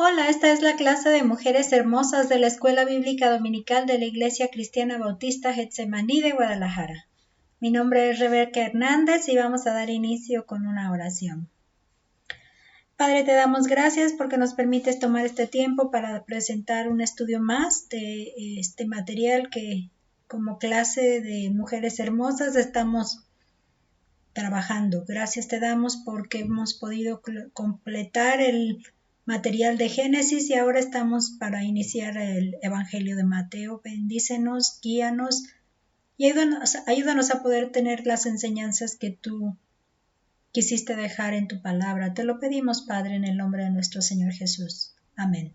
Hola, esta es la clase de Mujeres Hermosas de la Escuela Bíblica Dominical de la Iglesia Cristiana Bautista Getsemaní de Guadalajara. Mi nombre es Rebeca Hernández y vamos a dar inicio con una oración. Padre, te damos gracias porque nos permites tomar este tiempo para presentar un estudio más de este material que como clase de Mujeres Hermosas estamos trabajando. Gracias te damos porque hemos podido completar el material de Génesis y ahora estamos para iniciar el Evangelio de Mateo. Bendícenos, guíanos y ayúdanos a poder tener las enseñanzas que tú quisiste dejar en tu palabra. Te lo pedimos, Padre, en el nombre de nuestro Señor Jesús. Amén.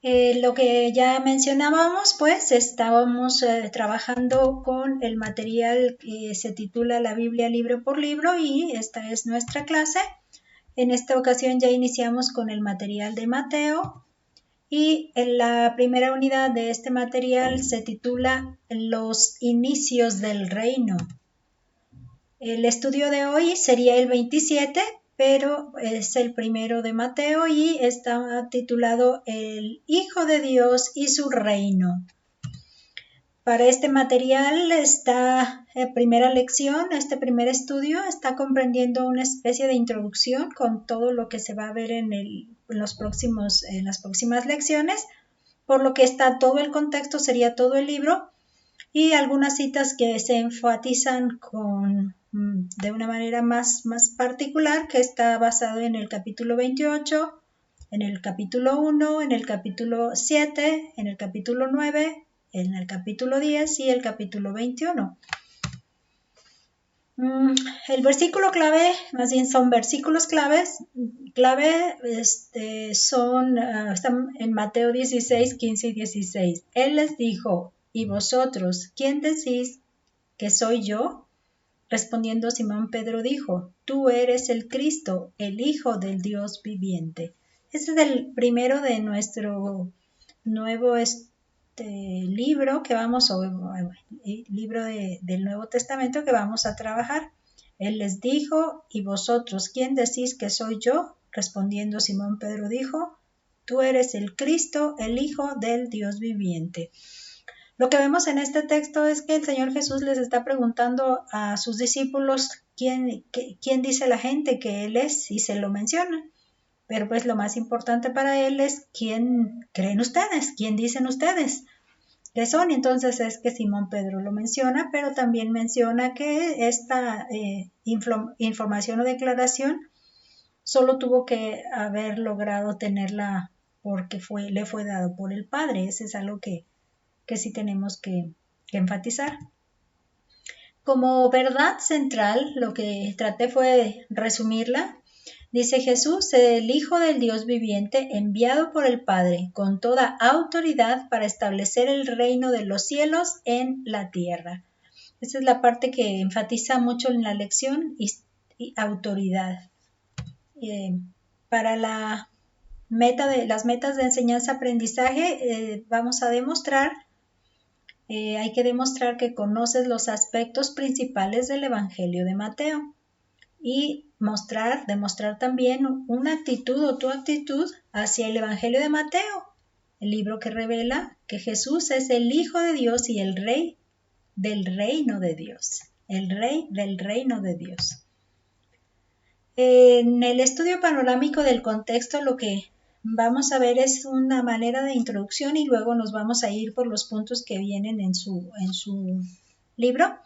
Lo que ya mencionábamos, pues estábamos trabajando con el material que se titula La Biblia libro por libro y esta es nuestra clase. En esta ocasión ya iniciamos con el material de Mateo y en la primera unidad de este material se titula Los inicios del reino. El estudio de hoy sería el 27, pero es el primero de Mateo y está titulado El Hijo de Dios y su reino. Para este material, esta primera lección, este primer estudio, está comprendiendo una especie de introducción con todo lo que se va a ver en las próximas lecciones, por lo que está todo el contexto, sería todo el libro, y algunas citas que se enfatizan de una manera más particular, que está basado en el capítulo 28, en el capítulo 1, en el capítulo 7, en el capítulo 9, en el capítulo 10 y el capítulo 21. El versículo clave, más bien son versículos clave, están en Mateo 16, 15 y 16. Él les dijo, ¿y vosotros quién decís que soy yo? Respondiendo Simón Pedro dijo, tú eres el Cristo, el Hijo del Dios viviente. Este es el primero de nuestro nuevo libro que libro del Nuevo Testamento que vamos a trabajar. Él les dijo, ¿y vosotros quién decís que soy yo? Respondiendo Simón Pedro dijo, tú eres el Cristo, el Hijo del Dios viviente. Lo que vemos en este texto es que el Señor Jesús les está preguntando a sus discípulos quién dice la gente que Él es y se lo menciona. Pero pues lo más importante para Él es quién creen ustedes, quién dicen ustedes que son. Y entonces es que Simón Pedro lo menciona, pero también menciona que esta información o declaración solo tuvo que haber logrado tenerla porque le fue dado por el Padre. Ese es algo que sí tenemos que enfatizar. Como verdad central, lo que traté fue resumirla. Dice Jesús, el Hijo del Dios viviente, enviado por el Padre, con toda autoridad para establecer el reino de los cielos en la tierra. Esa es la parte que enfatiza mucho en la lección y autoridad. Para las metas de enseñanza-aprendizaje, vamos a demostrar hay que demostrar que conoces los aspectos principales del Evangelio de Mateo y demostrar también una actitud o tu actitud hacia el Evangelio de Mateo, el libro que revela que Jesús es el Hijo de Dios y el Rey del reino de Dios, el Rey del reino de Dios. En el estudio panorámico del contexto, lo que vamos a ver es una manera de introducción y luego nos vamos a ir por los puntos que vienen en su libro.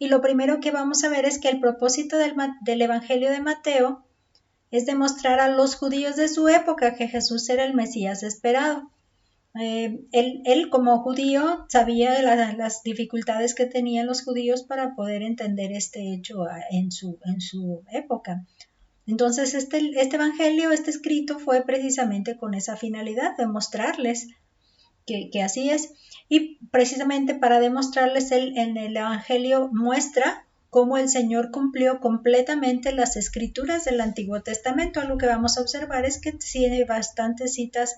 Y lo primero que vamos a ver es que el propósito del Evangelio de Mateo es demostrar a los judíos de su época que Jesús era el Mesías esperado. Él como judío sabía las dificultades que tenían los judíos para poder entender este hecho en su época. Entonces este evangelio, este escrito fue precisamente con esa finalidad de mostrarles que así es. Y precisamente para demostrarles en el evangelio muestra cómo el Señor cumplió completamente las escrituras del Antiguo Testamento. Algo que vamos a observar es que tiene bastantes citas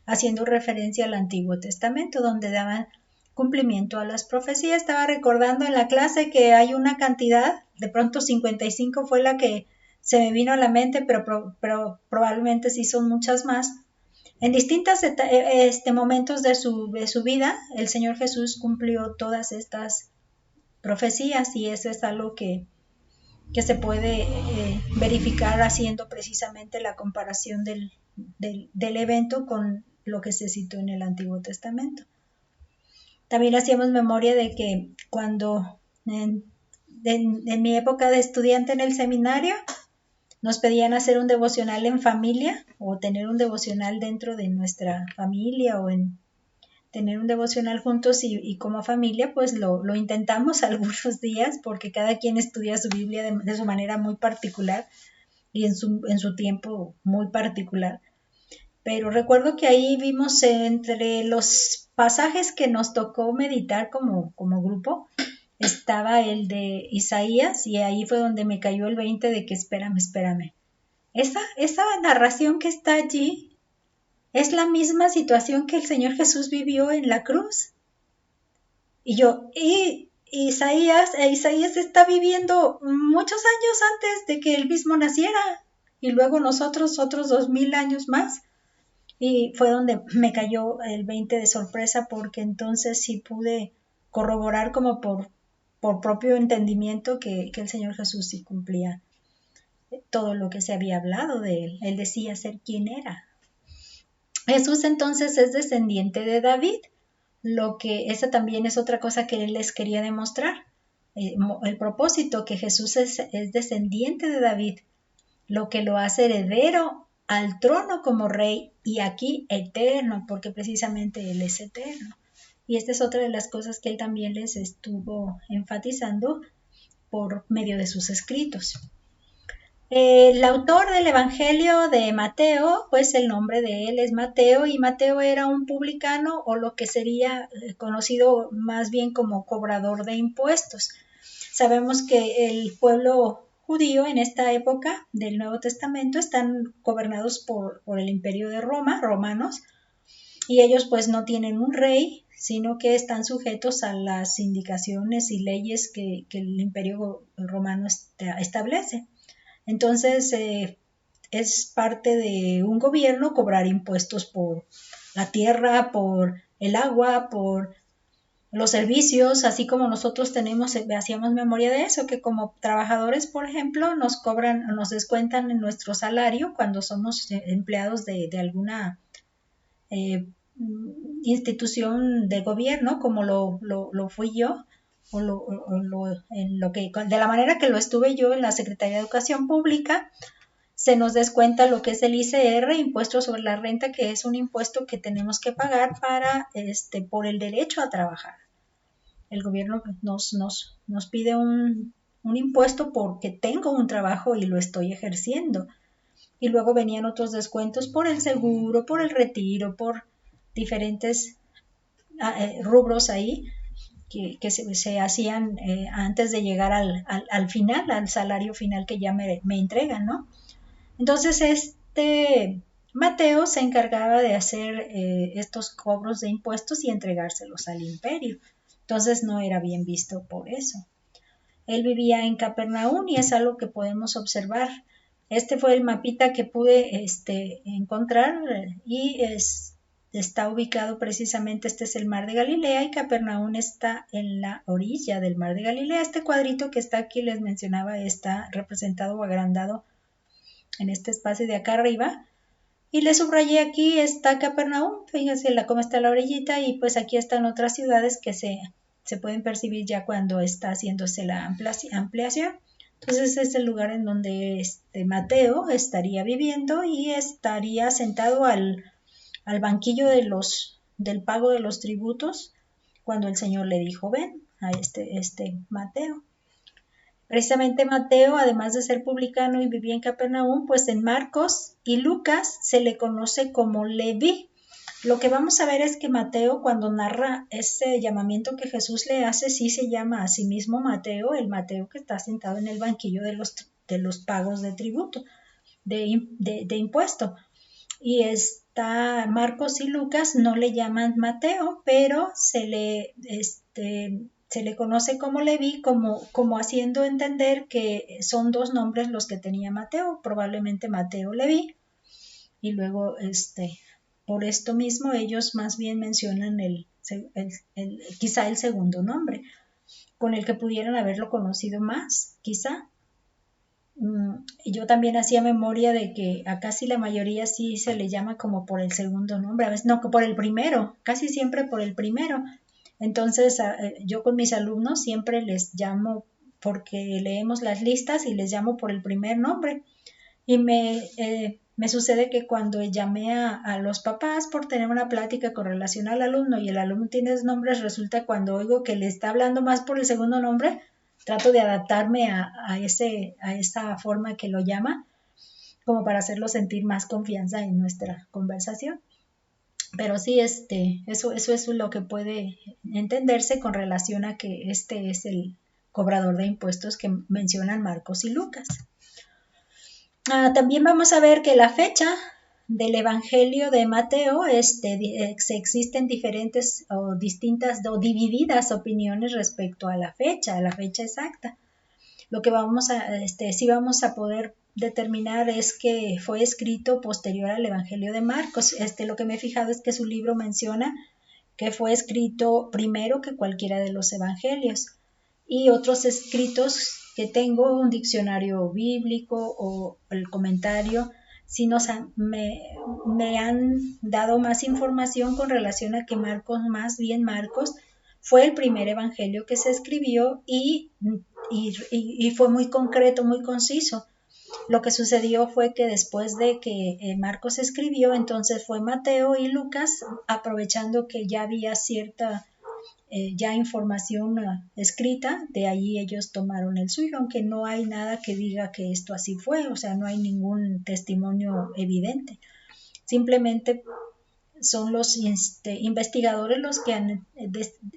haciendo referencia al Antiguo Testamento, donde daban cumplimiento a las profecías. Estaba recordando en la clase que hay una cantidad, de pronto 55 fue la que se me vino a la mente, pero probablemente sí son muchas más. En distintos momentos de su vida, el Señor Jesús cumplió todas estas profecías y eso es algo que se puede verificar haciendo precisamente la comparación del evento con lo que se citó en el Antiguo Testamento. También hacíamos memoria de que cuando en mi época de estudiante en el seminario nos pedían hacer un devocional en familia o tener un devocional dentro de nuestra familia o en tener un devocional juntos y como familia, pues lo intentamos algunos días porque cada quien estudia su Biblia de su manera muy particular y en su tiempo muy particular. Pero recuerdo que ahí vimos entre los pasajes que nos tocó meditar como grupo, estaba el de Isaías y ahí fue donde me cayó el 20 de que espérame. Esa narración que está allí es la misma situación que el Señor Jesús vivió en la cruz. Y Isaías está viviendo muchos años antes de que él mismo naciera y luego nosotros otros 2000 años más. Y fue donde me cayó el 20 de sorpresa porque entonces sí pude corroborar como por propio entendimiento que el Señor Jesús sí cumplía todo lo que se había hablado de él. Él decía ser quien era. Jesús entonces es descendiente de David, lo que esa también es otra cosa que él les quería demostrar. El propósito que Jesús es descendiente de David, lo que lo hace heredero al trono como rey y aquí eterno, porque precisamente él es eterno. Y esta es otra de las cosas que él también les estuvo enfatizando por medio de sus escritos. El autor del Evangelio de Mateo, pues el nombre de él es Mateo y Mateo era un publicano o lo que sería conocido más bien como cobrador de impuestos. Sabemos que el pueblo judío en esta época del Nuevo Testamento están gobernados por el imperio de Roma, romanos, y ellos pues no tienen un rey, sino que están sujetos a las indicaciones y leyes que el imperio romano establece. Entonces, es parte de un gobierno cobrar impuestos por la tierra, por el agua, por los servicios, así como nosotros hacíamos memoria de eso, que como trabajadores, por ejemplo, nos descuentan en nuestro salario cuando somos empleados de alguna institución de gobierno, como lo fui yo, de la manera que lo estuve yo en la Secretaría de Educación Pública, se nos descuenta lo que es el ICR, impuesto sobre la renta, que es un impuesto que tenemos que pagar por el derecho a trabajar. El gobierno nos pide un impuesto porque tengo un trabajo y lo estoy ejerciendo. Y luego venían otros descuentos por el seguro, por el retiro, por diferentes rubros ahí que se hacían antes de llegar al final, al salario final que ya me entregan, ¿no? Entonces Mateo se encargaba de hacer estos cobros de impuestos y entregárselos al imperio. Entonces no era bien visto por eso. Él vivía en Capernaum y es algo que podemos observar. Este fue el mapita que pude encontrar y está ubicado precisamente, este es el mar de Galilea y Capernaum está en la orilla del mar de Galilea. Este cuadrito que está aquí, les mencionaba, está representado o agrandado en este espacio de acá arriba. Y le subrayé aquí está Capernaum, fíjense cómo está la orillita y pues aquí están otras ciudades que se pueden percibir ya cuando está haciéndose la ampliación. Entonces es el lugar en donde Mateo estaría viviendo y estaría sentado al banquillo del pago de los tributos cuando el Señor le dijo ven a este Mateo. Precisamente Mateo, además de ser publicano y vivía en Capernaum, pues en Marcos y Lucas se le conoce como Leví. Lo que vamos a ver es que Mateo, cuando narra ese llamamiento que Jesús le hace, sí se llama a sí mismo Mateo, el Mateo que está sentado en el banquillo de los pagos de tributo, de impuesto. Y Marcos y Lucas no le llaman Mateo, pero se le se le conoce como Leví, como haciendo entender que son dos nombres los que tenía Mateo, probablemente Mateo Leví, y luego por esto mismo ellos más bien mencionan quizá el segundo nombre, con el que pudieran haberlo conocido más, quizá. Yo también hacía memoria de que a casi la mayoría sí se le llama como por el segundo nombre, a veces no, por el primero, casi siempre por el primero. Entonces yo con mis alumnos siempre les llamo, porque leemos las listas y les llamo por el primer nombre. Y me sucede que cuando llamé a los papás por tener una plática con relación al alumno y el alumno tiene esos nombres, resulta cuando oigo que le está hablando más por el segundo nombre, trato de adaptarme a esa forma que lo llama, como para hacerlo sentir más confianza en nuestra conversación. Pero sí, eso es lo que puede entenderse con relación a que este es el cobrador de impuestos que mencionan Marcos y Lucas. También vamos a ver que la fecha del Evangelio de Mateo, existen diferentes o distintas o divididas opiniones respecto a la fecha exacta. Lo que sí vamos a poder determinar es que fue escrito posterior al Evangelio de Marcos. Lo que me he fijado es que su libro menciona que fue escrito primero que cualquiera de los evangelios. Y otros escritos que tengo, un diccionario bíblico o el comentario, sí me han dado más información con relación a que Marcos fue el primer evangelio que se escribió y fue muy concreto, muy conciso. Lo que sucedió fue que después de que Marcos escribió, entonces fue Mateo y Lucas, aprovechando que ya había cierta ya información escrita, de ahí ellos tomaron el suyo, aunque no hay nada que diga que esto así fue, o sea, no hay ningún testimonio evidente. Simplemente son los investigadores los que han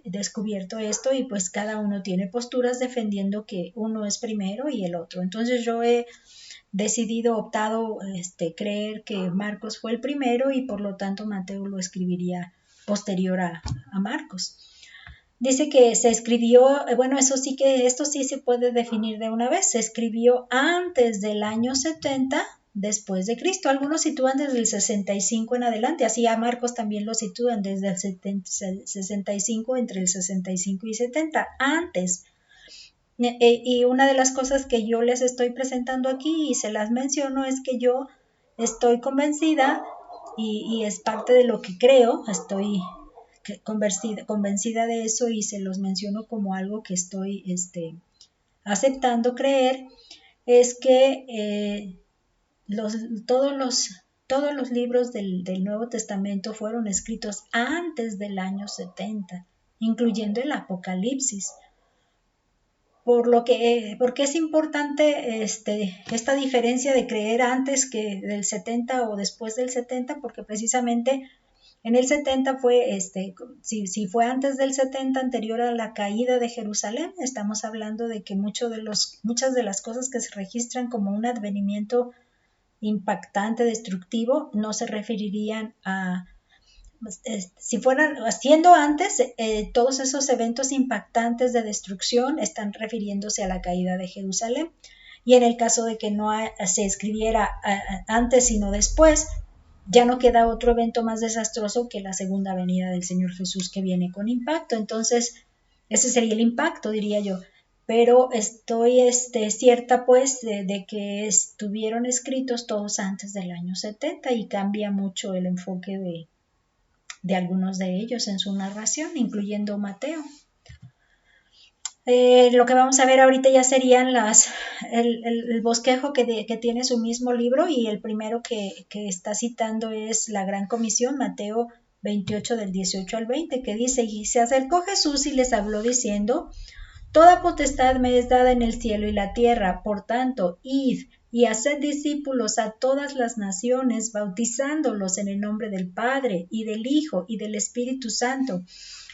descubierto esto y pues cada uno tiene posturas defendiendo que uno es primero y el otro. Entonces yo he optado creer que Marcos fue el primero y por lo tanto Mateo lo escribiría posterior a Marcos. Dice que se escribió, bueno, esto sí se puede definir de una vez, se escribió antes del año 70 después de Cristo. Algunos sitúan desde el 65 en adelante, así a Marcos también lo sitúan desde el 65, entre el 65 y 70, antes. Y una de las cosas que yo les estoy presentando aquí y se las menciono es que yo estoy convencida y es parte de lo que creo, estoy convencida de eso y se los menciono como algo que estoy aceptando creer, es que todos los libros del Nuevo Testamento fueron escritos antes del año 70, incluyendo el Apocalipsis. Porque es importante esta diferencia de creer antes que del 70 o después del 70, porque precisamente en el 70 fue, si fue antes del 70, anterior a la caída de Jerusalén, estamos hablando de que muchas de las cosas que se registran como un advenimiento impactante, destructivo, no se referirían a, si fueran haciendo antes, todos esos eventos impactantes de destrucción están refiriéndose a la caída de Jerusalén. Y en el caso de que no se escribiera antes sino después, ya no queda otro evento más desastroso que la segunda venida del Señor Jesús que viene con impacto. Entonces, ese sería el impacto, diría yo. Pero estoy cierta pues de que estuvieron escritos todos antes del año 70 y cambia mucho el enfoque de algunos de ellos en su narración, incluyendo Mateo. Lo que vamos a ver ahorita ya serían el bosquejo que tiene su mismo libro, y el primero que está citando es la Gran Comisión, Mateo 28 del 18 al 20, que dice: y se acercó Jesús y les habló diciendo: toda potestad me es dada en el cielo y la tierra, por tanto, id y haced discípulos a todas las naciones, bautizándolos en el nombre del Padre y del Hijo y del Espíritu Santo,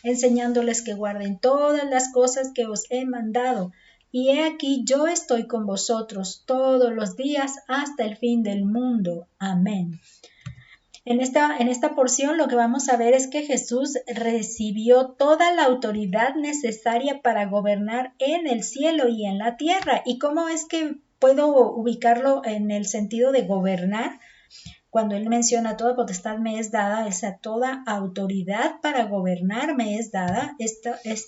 enseñándoles que guarden todas las cosas que os he mandado. Y he aquí, yo estoy con vosotros todos los días hasta el fin del mundo. Amén. En esta porción lo que vamos a ver es que Jesús recibió toda la autoridad necesaria para gobernar en el cielo y en la tierra. ¿Y cómo es que puedo ubicarlo en el sentido de gobernar? Cuando él menciona toda potestad me es dada, esa toda autoridad para gobernar me es dada,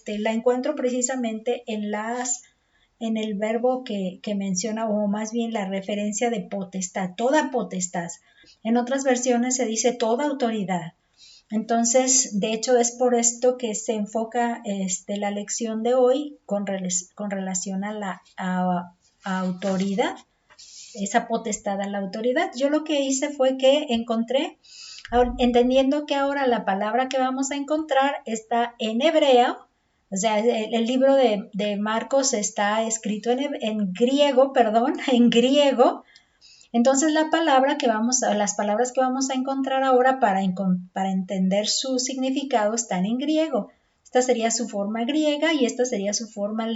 la encuentro precisamente en el verbo que menciona, o más bien la referencia de potestad, toda potestad. En otras versiones se dice toda autoridad. Entonces, de hecho, es por esto que se enfoca la lección de hoy con relación a la autoridad, esa potestad a la autoridad. Yo lo que hice fue que encontré, entendiendo que ahora la palabra que vamos a encontrar está en hebreo, o sea, el libro de Marcos está escrito en griego, en griego. Entonces las palabras que vamos a encontrar ahora para entender su significado están en griego. Esta sería su forma griega y esta sería su forma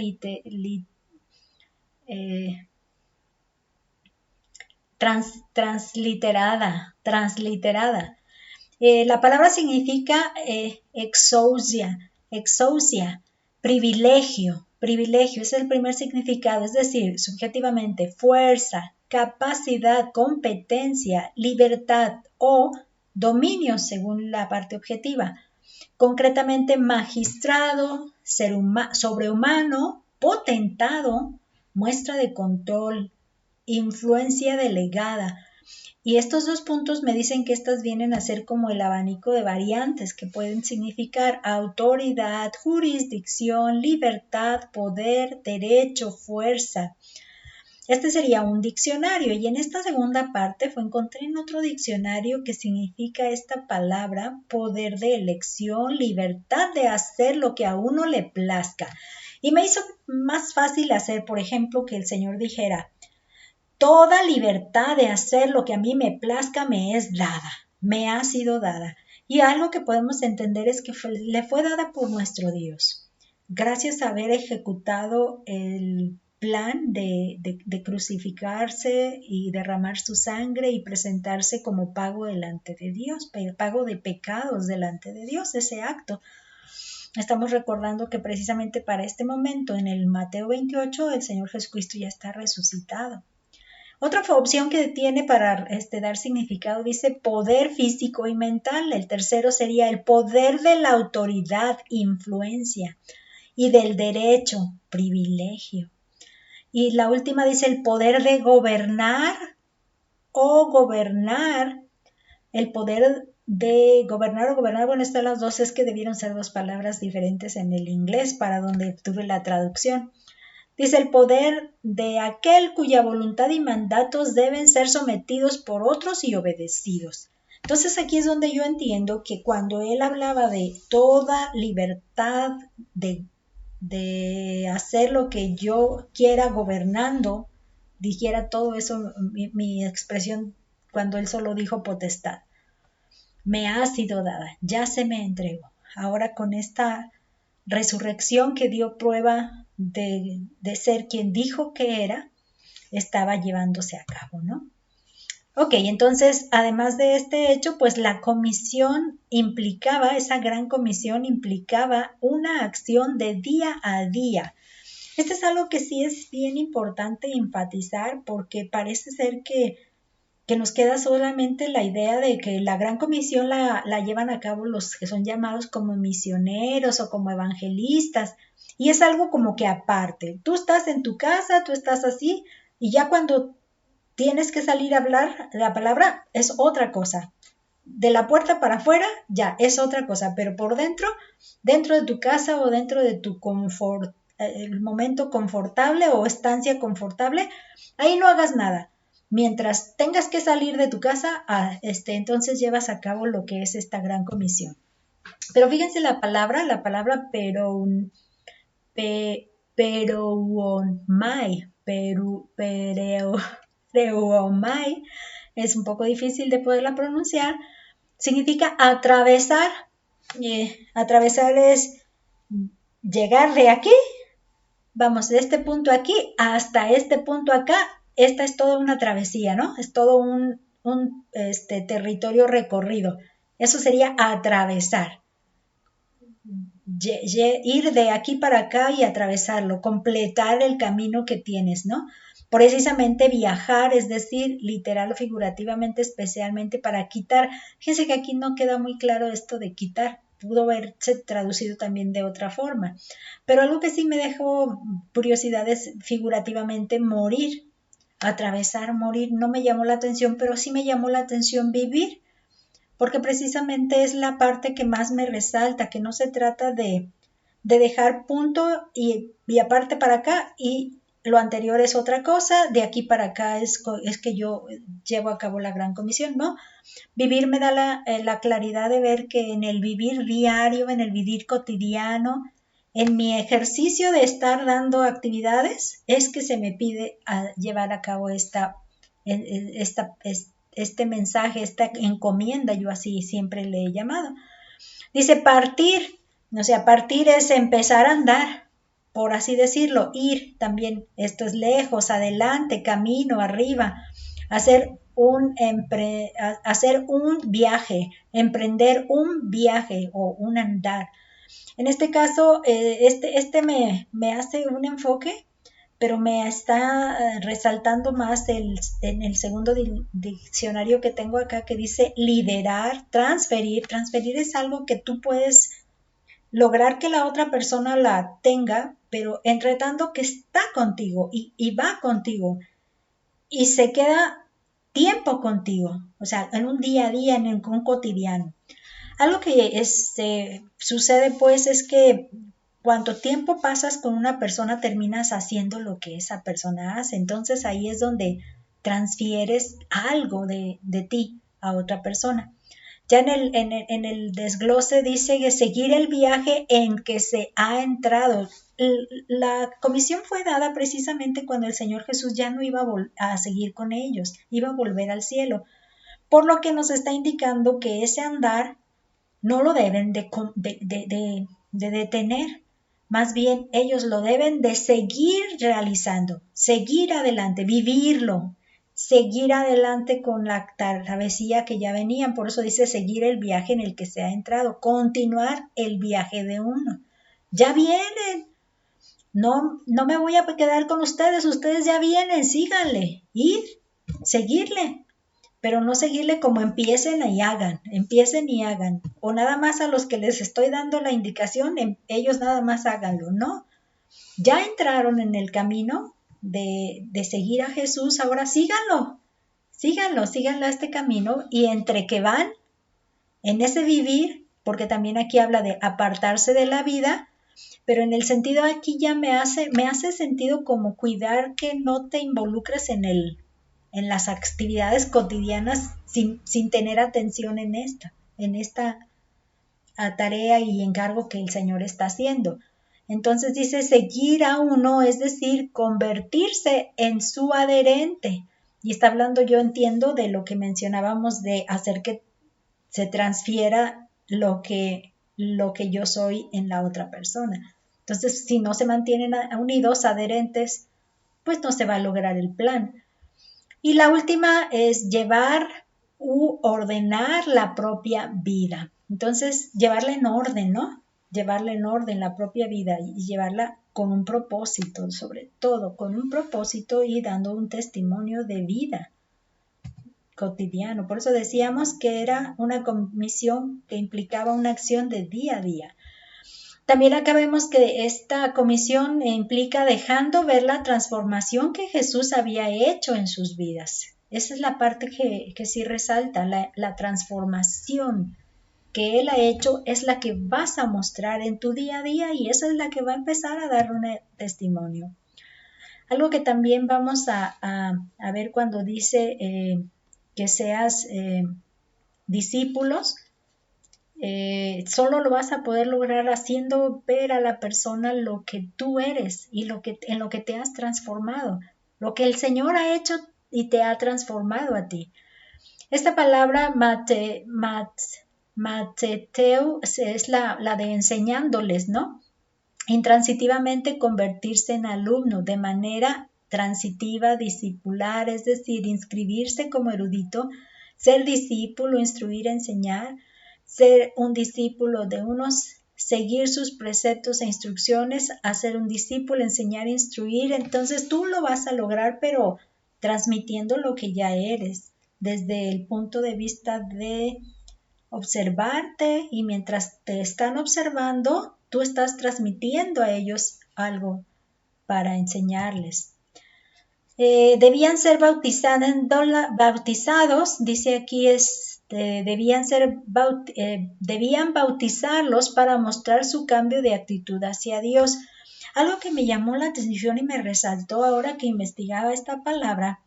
transliterada. La palabra significa exousia, privilegio, ese es el primer significado, es decir, subjetivamente, fuerza, capacidad, competencia, libertad o dominio según la parte objetiva. Concretamente, magistrado, sobrehumano, potentado, muestra de control, influencia delegada. Y estos dos puntos me dicen que estas vienen a ser como el abanico de variantes que pueden significar autoridad, jurisdicción, libertad, poder, derecho, fuerza. Este sería un diccionario y en esta segunda parte encontré en otro diccionario que significa esta palabra poder de elección, libertad de hacer lo que a uno le plazca. Y me hizo más fácil hacer, por ejemplo, que el Señor dijera: toda libertad de hacer lo que a mí me plazca me es dada, me ha sido dada. Y algo que podemos entender es que le fue dada por nuestro Dios. Gracias a haber ejecutado el plan de crucificarse y derramar su sangre y presentarse como pago delante de Dios, pago de pecados delante de Dios, ese acto. Estamos recordando que precisamente para este momento, en el Mateo 28, el Señor Jesucristo ya está resucitado. Otra opción que tiene para dar significado dice poder físico y mental. El tercero sería el poder de la autoridad, influencia, y del derecho, privilegio. Y la última dice el poder de gobernar o gobernar. El poder de gobernar o gobernar, bueno, están las dos, es que debieron ser dos palabras diferentes en el inglés para donde tuve la traducción. Dice el poder de aquel cuya voluntad y mandatos deben ser sometidos por otros y obedecidos. Entonces aquí es donde yo entiendo que cuando él hablaba de toda libertad de hacer lo que yo quiera gobernando, dijera todo eso, mi expresión cuando él solo dijo potestad. Me ha sido dada, ya se me entregó. Ahora con esta resurrección que dio prueba de ser quien dijo que era, estaba llevándose a cabo, ¿no? Ok, entonces, además de este hecho, pues la comisión implicaba, esa gran comisión implicaba una acción de día a día. Esto es algo que sí es bien importante enfatizar porque parece ser que nos queda solamente la idea de que la gran comisión la llevan a cabo los que son llamados como misioneros o como evangelistas, y es algo como que aparte. Tú estás en tu casa, tú estás así, y ya cuando tienes que salir a hablar la palabra es otra cosa. De la puerta para afuera ya es otra cosa, pero por dentro de tu casa o dentro de tu confort, el momento confortable o estancia confortable, ahí no hagas nada. Mientras tengas que salir de tu casa, entonces llevas a cabo lo que es esta gran comisión. Pero fíjense la palabra pereuomai, es un poco difícil de poderla pronunciar, significa atravesar. Atravesar es llegar de aquí, vamos, de este punto aquí hasta este punto acá. Esta es toda una travesía, ¿no? Es todo territorio recorrido. Eso sería atravesar. Ir de aquí para acá y atravesarlo, completar el camino que tienes, ¿no? Precisamente viajar, es decir, literal o figurativamente, especialmente para quitar. Fíjense que aquí no queda muy claro esto de quitar, pudo haberse traducido también de otra forma, pero algo que sí me dejó curiosidad es figurativamente morir, atravesar, morir, no me llamó la atención, pero sí me llamó la atención vivir, porque precisamente es la parte que más me resalta, que no se trata de dejar punto y aparte para acá y lo anterior es otra cosa, de aquí para acá es que yo llevo a cabo la gran comisión, ¿no? Vivir me da la claridad de ver que en el vivir diario, en el vivir cotidiano, en mi ejercicio de estar dando actividades, es que se me pide a llevar a cabo este mensaje, esta encomienda, yo así siempre le he llamado. Dice partir, o sea, partir es empezar a andar, por así decirlo, ir también, esto es lejos, adelante, camino, arriba, hacer un viaje, emprender un viaje o un andar. En este caso, me hace un enfoque, pero me está resaltando más en el segundo diccionario que tengo acá que dice liderar, transferir. Transferir es algo que tú puedes lograr que la otra persona la tenga, pero entre tanto que está contigo y va contigo y se queda tiempo contigo, o sea, en un día a día, en un cotidiano. Algo que sucede pues es que cuanto tiempo pasas con una persona terminas haciendo lo que esa persona hace, entonces ahí es donde transfieres algo de ti a otra persona. Ya en el desglose dice que seguir el viaje en que se ha entrado. La comisión fue dada precisamente cuando el Señor Jesús ya no iba a seguir con ellos, iba a volver al cielo, por lo que nos está indicando que ese andar no lo deben de detener, más bien ellos lo deben de seguir realizando, seguir adelante, vivirlo, seguir adelante con la travesía que ya venían, por eso dice seguir el viaje en el que se ha entrado, continuar el viaje de uno. Ya vienen, no me voy a quedar con ustedes ya vienen, síganle, ir, seguirle, pero no seguirle como empiecen y hagan, o nada más a los que les estoy dando la indicación, ellos nada más háganlo, no. Ya entraron en el camino de seguir a Jesús, ahora síganlo a este camino y entre que van en ese vivir, porque también aquí habla de apartarse de la vida, pero en el sentido aquí ya me hace sentido como cuidar que no te involucres en las actividades cotidianas sin tener atención en esta tarea y encargo que el Señor está haciendo. Entonces dice seguir a uno, es decir, convertirse en su adherente. Y está hablando, yo entiendo, de lo que mencionábamos de hacer que se transfiera lo que yo soy en la otra persona. Entonces, si no se mantienen unidos, adherentes, pues no se va a lograr el plan. Y la última es llevar u ordenar la propia vida. Entonces, llevarla en orden, ¿no? Llevarla en orden la propia vida y llevarla con un propósito, sobre todo con un propósito y dando un testimonio de vida cotidiano. Por eso decíamos que era una comisión que implicaba una acción de día a día. También acá vemos que esta comisión implica dejando ver la transformación que Jesús había hecho en sus vidas. Esa es la parte que sí resalta, la transformación que Él ha hecho es la que vas a mostrar en tu día a día y esa es la que va a empezar a dar un testimonio. Algo que también vamos a ver cuando dice que seas discípulos, solo lo vas a poder lograr haciendo ver a la persona lo que tú eres y en lo que te has transformado, lo que el Señor ha hecho y te ha transformado a ti. Esta palabra mateteu es la de enseñándoles, ¿no? Intransitivamente convertirse en alumno, de manera transitiva, discipular, es decir, inscribirse como erudito, ser discípulo, instruir, enseñar, ser un discípulo de unos, seguir sus preceptos e instrucciones, hacer un discípulo, enseñar, instruir. Entonces tú lo vas a lograr, pero transmitiendo lo que ya eres, desde el punto de vista de observarte, y mientras te están observando, tú estás transmitiendo a ellos algo para enseñarles. Debían ser bautizados, dice aquí, debían bautizarlos para mostrar su cambio de actitud hacia Dios. Algo que me llamó la atención y me resaltó ahora que investigaba esta palabra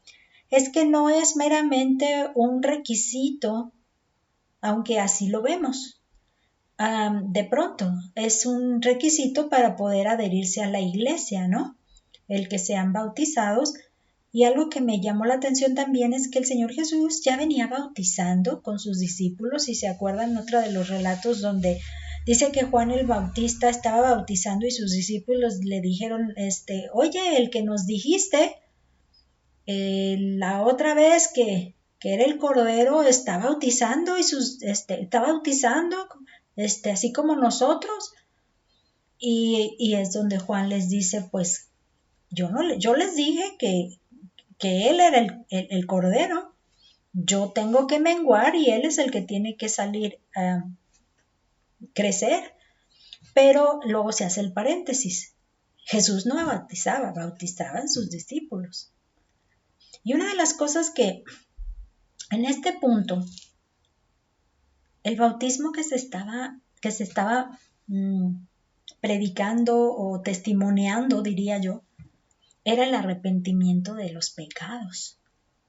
es que no es meramente un requisito, aunque así lo vemos. De pronto es un requisito para poder adherirse a la iglesia, ¿no? El que sean bautizados. Y algo que me llamó la atención también es que el Señor Jesús ya venía bautizando con sus discípulos. Si se acuerdan, otro de los relatos donde dice que Juan el Bautista estaba bautizando y sus discípulos le dijeron, oye, el que nos dijiste la otra vez que era el Cordero, está bautizando y está bautizando así como nosotros. Y es donde Juan les dice, pues yo les dije que él era el Cordero, yo tengo que menguar y él es el que tiene que salir a crecer. Pero luego se hace el paréntesis, Jesús no bautizaba, bautizaban sus discípulos. Y una de las cosas que en este punto, el bautismo que se estaba predicando o testimoniando, diría yo, era el arrepentimiento de los pecados.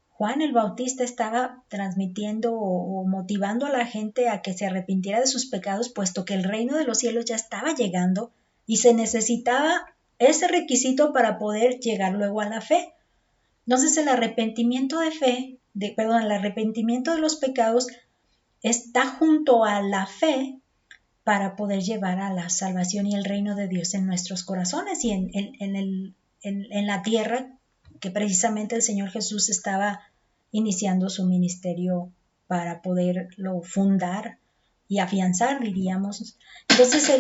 Juan el Bautista estaba transmitiendo o motivando a la gente a que se arrepintiera de sus pecados, puesto que el reino de los cielos ya estaba llegando y se necesitaba ese requisito para poder llegar luego a la fe. Entonces el arrepentimiento el arrepentimiento de los pecados está junto a la fe para poder llevar a la salvación y el reino de Dios en nuestros corazones y en la tierra, que precisamente el Señor Jesús estaba iniciando su ministerio para poderlo fundar y afianzar, diríamos. Entonces,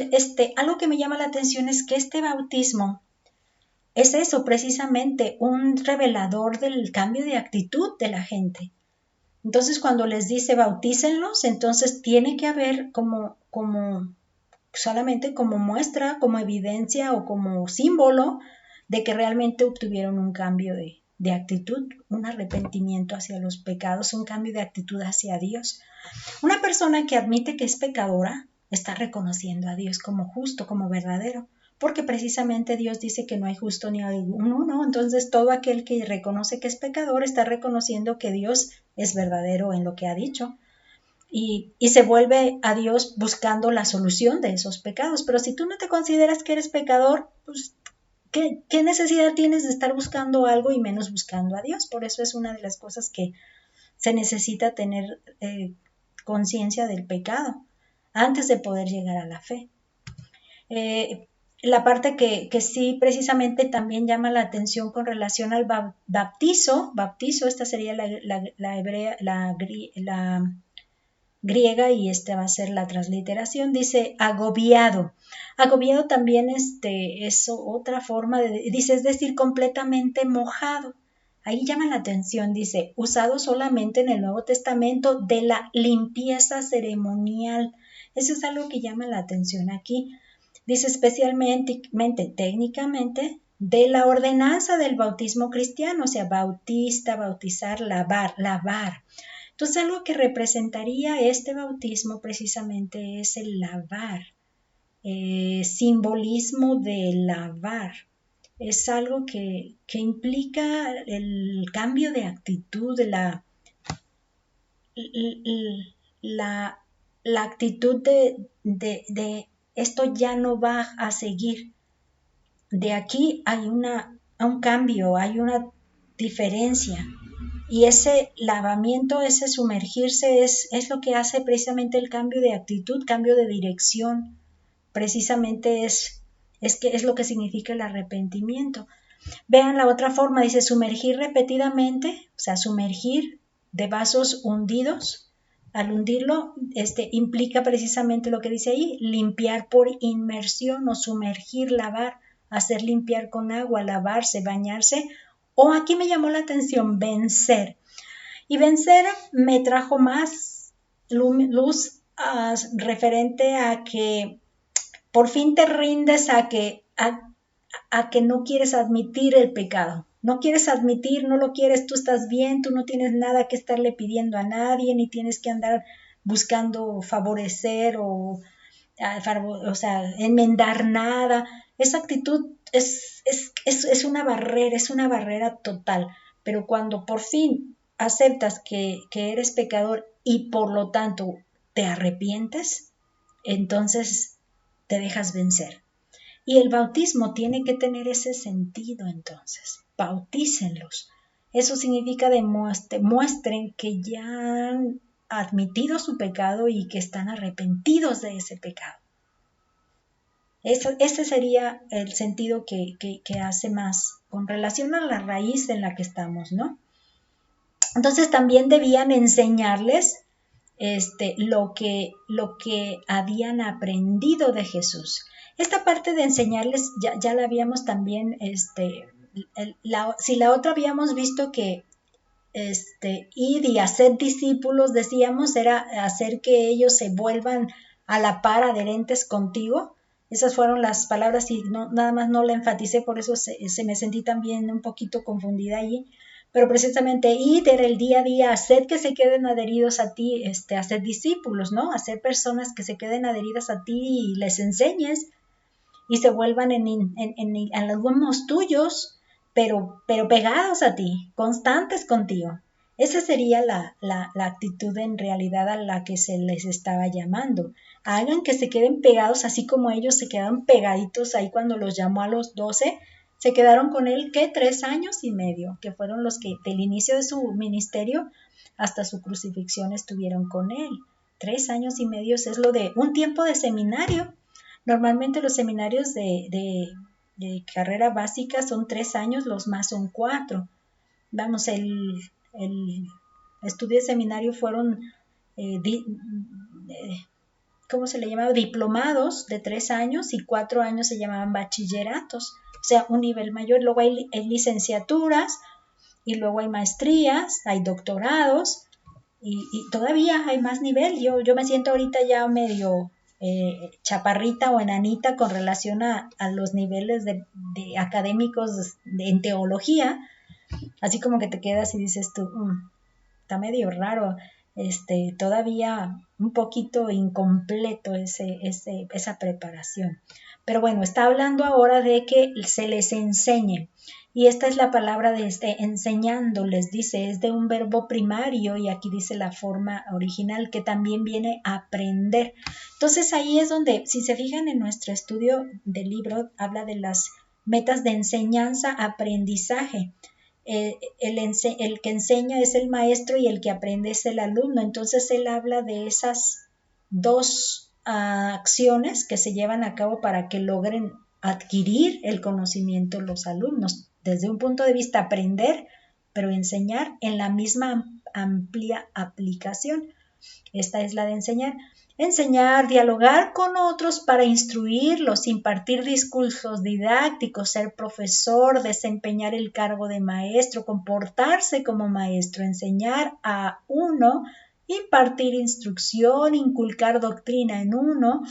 algo que me llama la atención es que este bautismo es eso, precisamente, un revelador del cambio de actitud de la gente. Entonces, cuando les dice bautícenlos, entonces tiene que haber solamente como muestra, como evidencia o como símbolo de que realmente obtuvieron un cambio de actitud, un arrepentimiento hacia los pecados, un cambio de actitud hacia Dios. Una persona que admite que es pecadora está reconociendo a Dios como justo, como verdadero, porque precisamente Dios dice que no hay justo ni alguno, ¿no? Entonces todo aquel que reconoce que es pecador está reconociendo que Dios es verdadero en lo que ha dicho. Y se vuelve a Dios buscando la solución de esos pecados. Pero si tú no te consideras que eres pecador, pues ¿qué necesidad tienes de estar buscando algo y menos buscando a Dios? Por eso es una de las cosas que se necesita tener conciencia del pecado antes de poder llegar a la fe. La parte que sí precisamente también llama la atención con relación al bautizo, esta sería la hebrea, la griega, y esta va a ser la transliteración, dice agobiado. Agobiado también es otra forma dice, es decir, completamente mojado. Ahí llama la atención, dice, usado solamente en el Nuevo Testamento de la limpieza ceremonial. Eso es algo que llama la atención aquí. Dice especialmente, técnicamente, de la ordenanza del bautismo cristiano, o sea, bautista, bautizar, lavar. Entonces, algo que representaría este bautismo precisamente es el lavar, simbolismo de lavar. Es algo que implica el cambio de actitud, la actitud de esto ya no va a seguir. De aquí hay un cambio, hay una diferencia. Y ese lavamiento, ese sumergirse es lo que hace precisamente el cambio de actitud, cambio de dirección. Precisamente es lo que significa el arrepentimiento. Vean la otra forma, dice sumergir repetidamente, o sea, sumergir de vasos hundidos. Al hundirlo, implica precisamente lo que dice ahí, limpiar por inmersión o sumergir, lavar, hacer limpiar con agua, lavarse, bañarse. O aquí me llamó la atención, vencer. Y vencer me trajo más luz referente a que por fin te rindes a que no quieres admitir el pecado. No quieres admitir, no lo quieres, tú estás bien, tú no tienes nada que estarle pidiendo a nadie, ni tienes que andar buscando favorecer o sea, enmendar nada. Esa actitud es una barrera total. Pero cuando por fin aceptas que eres pecador y por lo tanto te arrepientes, entonces te dejas vencer. Y el bautismo tiene que tener ese sentido entonces. Bautícenlos. Eso significa muestren que ya han admitido su pecado y que están arrepentidos de ese pecado. Ese sería el sentido que hace más con relación a la raíz en la que estamos, ¿no? Entonces también debían enseñarles lo que habían aprendido de Jesús. Esta parte de enseñarles ya la habíamos también, si la otra habíamos visto que ir y hacer discípulos, decíamos, era hacer que ellos se vuelvan a la par adherentes contigo. Esas fueron las palabras y nada más no la enfaticé, por eso se me sentí también un poquito confundida allí. Pero precisamente ir era el día a día, hacer que se queden adheridos a ti, hacer discípulos, ¿no? Hacer personas que se queden adheridas a ti y les enseñes y se vuelvan en algunos tuyos, pero pegados a ti, constantes contigo. Esa sería la actitud en realidad a la que se les estaba llamando. Hagan que se queden pegados, así como ellos se quedaron pegaditos ahí cuando los llamó a los 12, se quedaron con él, ¿qué? 3 años y medio, que fueron los que del inicio de su ministerio hasta su crucifixión estuvieron con él. 3 años y medio es lo de un tiempo de seminario. Normalmente los seminarios de carrera básica son 3 años, los más son 4. Vamos, el estudio de seminario fueron, ¿cómo se le llamaba? Diplomados de 3 años y 4 años se llamaban bachilleratos, o sea, un nivel mayor. Luego hay licenciaturas y luego hay maestrías, hay doctorados y todavía hay más nivel. Yo me siento ahorita ya medio chaparrita o enanita con relación a los niveles de académicos en teología, así como que te quedas y dices tú, está medio raro, todavía un poquito incompleto esa preparación. Pero bueno, está hablando ahora de que se les enseñe. Y esta es la palabra de enseñándoles, dice, es de un verbo primario y aquí dice la forma original que también viene a aprender. Entonces ahí es donde, si se fijan en nuestro estudio del libro, habla de las metas de enseñanza, aprendizaje. El que enseña es el maestro y el que aprende es el alumno. Entonces él habla de esas dos acciones que se llevan a cabo para que logren adquirir el conocimiento los alumnos. Desde un punto de vista aprender, pero enseñar en la misma amplia aplicación. Esta es la de enseñar. Enseñar, dialogar con otros para instruirlos, impartir discursos didácticos, ser profesor, desempeñar el cargo de maestro, comportarse como maestro, enseñar a uno, impartir instrucción, inculcar doctrina en uno,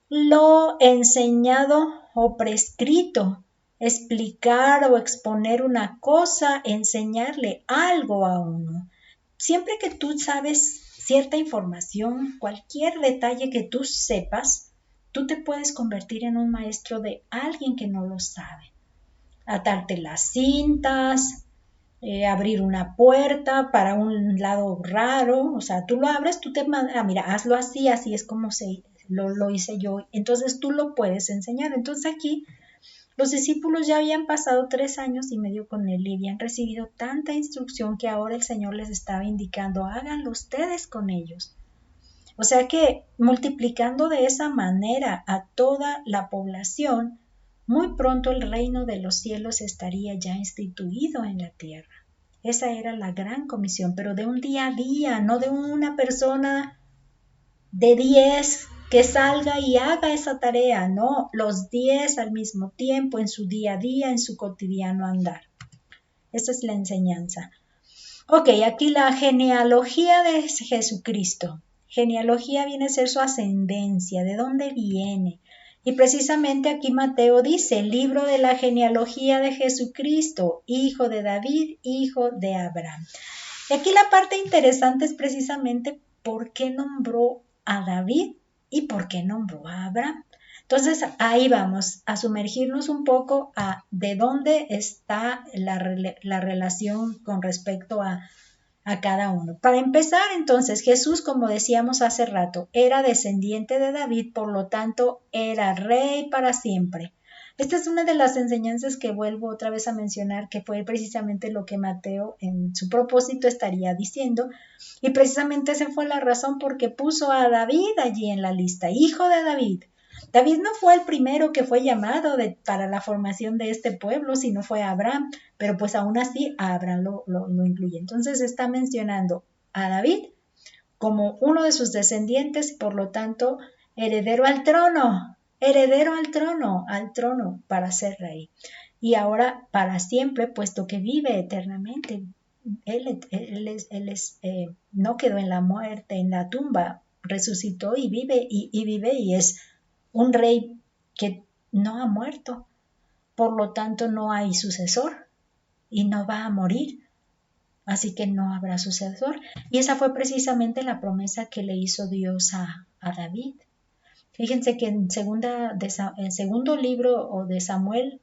lo enseñado o prescrito, explicar o exponer una cosa, enseñarle algo a uno. Siempre que tú sabes cierta información, cualquier detalle que tú sepas, tú te puedes convertir en un maestro de alguien que no lo sabe. Atarte las cintas, abrir una puerta para un lado raro, o sea, tú lo abres, tú te mandas, mira, hazlo así, así es como lo hice yo, entonces tú lo puedes enseñar. Entonces aquí los discípulos ya habían pasado 3 años y medio con él y habían recibido tanta instrucción que ahora el Señor les estaba indicando, háganlo ustedes con ellos. O sea que multiplicando de esa manera a toda la población, muy pronto el reino de los cielos estaría ya instituido en la tierra. Esa era la gran comisión, pero de un día a día, no de una persona de 10 que salga y haga esa tarea, no, los 10 al mismo tiempo, en su día a día, en su cotidiano andar. Esa es la enseñanza. Ok, aquí la genealogía de Jesucristo. Genealogía viene a ser su ascendencia, de dónde viene. Y precisamente aquí Mateo dice, el libro de la genealogía de Jesucristo, hijo de David, hijo de Abraham. Y aquí la parte interesante es precisamente por qué nombró a David y por qué nombró a Abraham. Entonces ahí vamos a sumergirnos un poco a de dónde está la relación con respecto a cada uno. Para empezar, entonces, Jesús, como decíamos hace rato, era descendiente de David, por lo tanto, era rey para siempre. Esta es una de las enseñanzas que vuelvo otra vez a mencionar, que fue precisamente lo que Mateo en su propósito estaría diciendo, y precisamente esa fue la razón por qué puso a David allí en la lista, hijo de David. David no fue el primero que fue llamado para la formación de este pueblo, sino fue Abraham, pero pues aún así a Abraham lo incluye. Entonces está mencionando a David como uno de sus descendientes, por lo tanto, heredero al trono para ser rey. Y ahora para siempre, puesto que vive eternamente. Él no quedó en la muerte, en la tumba, resucitó y vive y es un rey que no ha muerto, por lo tanto no hay sucesor y no va a morir, así que no habrá sucesor. Y esa fue precisamente la promesa que le hizo Dios a David. Fíjense que en el segundo libro de Samuel,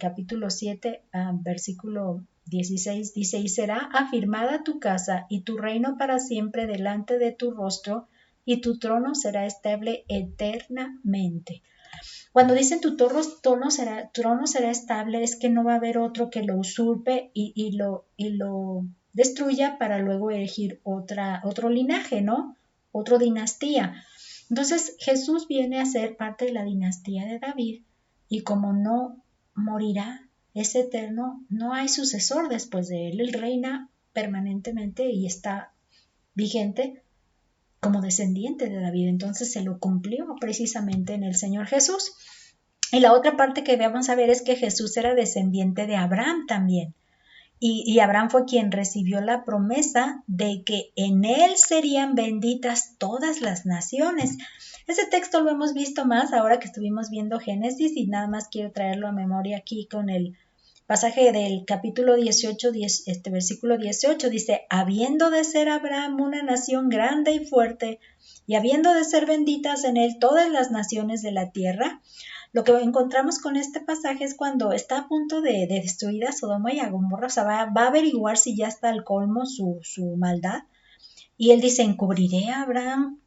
capítulo 7, versículo 16, dice, y será afirmada tu casa y tu reino para siempre delante de tu rostro, y tu trono será estable eternamente. Cuando dicen tu trono será estable, es que no va a haber otro que lo usurpe y lo destruya para luego elegir otro linaje, ¿no? Otra dinastía. Entonces Jesús viene a ser parte de la dinastía de David y como no morirá, es eterno, no hay sucesor después de él. Él reina permanentemente y está vigente como descendiente de David. Entonces se lo cumplió precisamente en el Señor Jesús. Y la otra parte que vamos a ver es que Jesús era descendiente de Abraham también. Y Abraham fue quien recibió la promesa de que en él serían benditas todas las naciones. Ese texto lo hemos visto más ahora que estuvimos viendo Génesis y nada más quiero traerlo a memoria aquí con el pasaje del capítulo 18, versículo 18. Dice, habiendo de ser Abraham una nación grande y fuerte y habiendo de ser benditas en él todas las naciones de la tierra. Lo que encontramos con este pasaje es cuando está a punto de destruir a Sodoma y a Gomorra, o sea, va a averiguar si ya está al colmo su maldad. Y él dice, encubriré a Abraham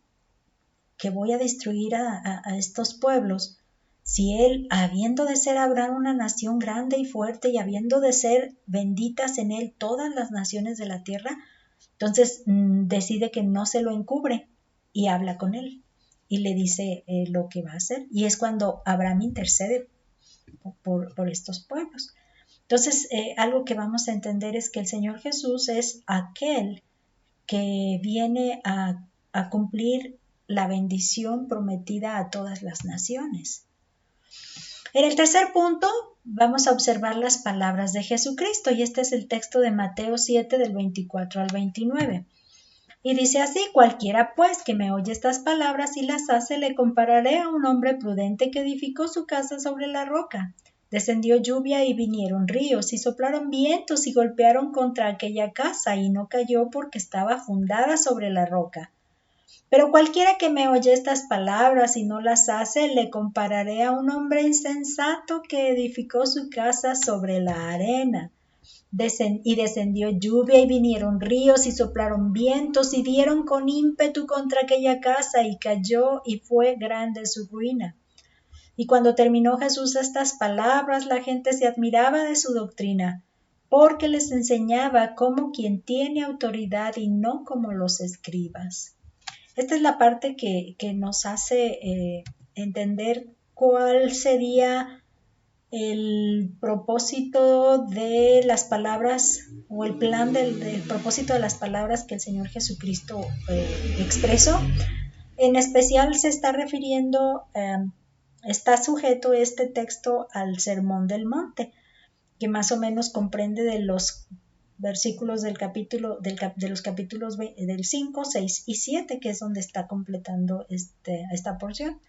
que voy a destruir a estos pueblos, si él, habiendo de ser Abraham una nación grande y fuerte y habiendo de ser benditas en él todas las naciones de la tierra, entonces decide que no se lo encubre y habla con él y le dice lo que va a hacer. Y es cuando Abraham intercede por estos pueblos. Entonces, algo que vamos a entender es que el Señor Jesús es aquel que viene a cumplir la bendición prometida a todas las naciones. En el tercer punto, vamos a observar las palabras de Jesucristo, y este es el texto de Mateo 7, del 24 al 29. Y dice así, cualquiera pues que me oye estas palabras y las hace, le compararé a un hombre prudente que edificó su casa sobre la roca. Descendió lluvia y vinieron ríos y soplaron vientos y golpearon contra aquella casa y no cayó porque estaba fundada sobre la roca. Pero cualquiera que me oye estas palabras y no las hace, le compararé a un hombre insensato que edificó su casa sobre la arena. Y descendió lluvia y vinieron ríos y soplaron vientos y dieron con ímpetu contra aquella casa y cayó y fue grande su ruina. Y cuando terminó Jesús estas palabras, la gente se admiraba de su doctrina, porque les enseñaba como quien tiene autoridad y no como los escribas. Esta es la parte que nos hace entender cuál sería el propósito de las palabras o el plan del propósito de las palabras que el Señor Jesucristo expresó. En especial se está refiriendo, está sujeto este texto al Sermón del Monte, que más o menos comprende de los versículos del de los capítulos del 5, 6 y 7, que es donde está completando esta porción.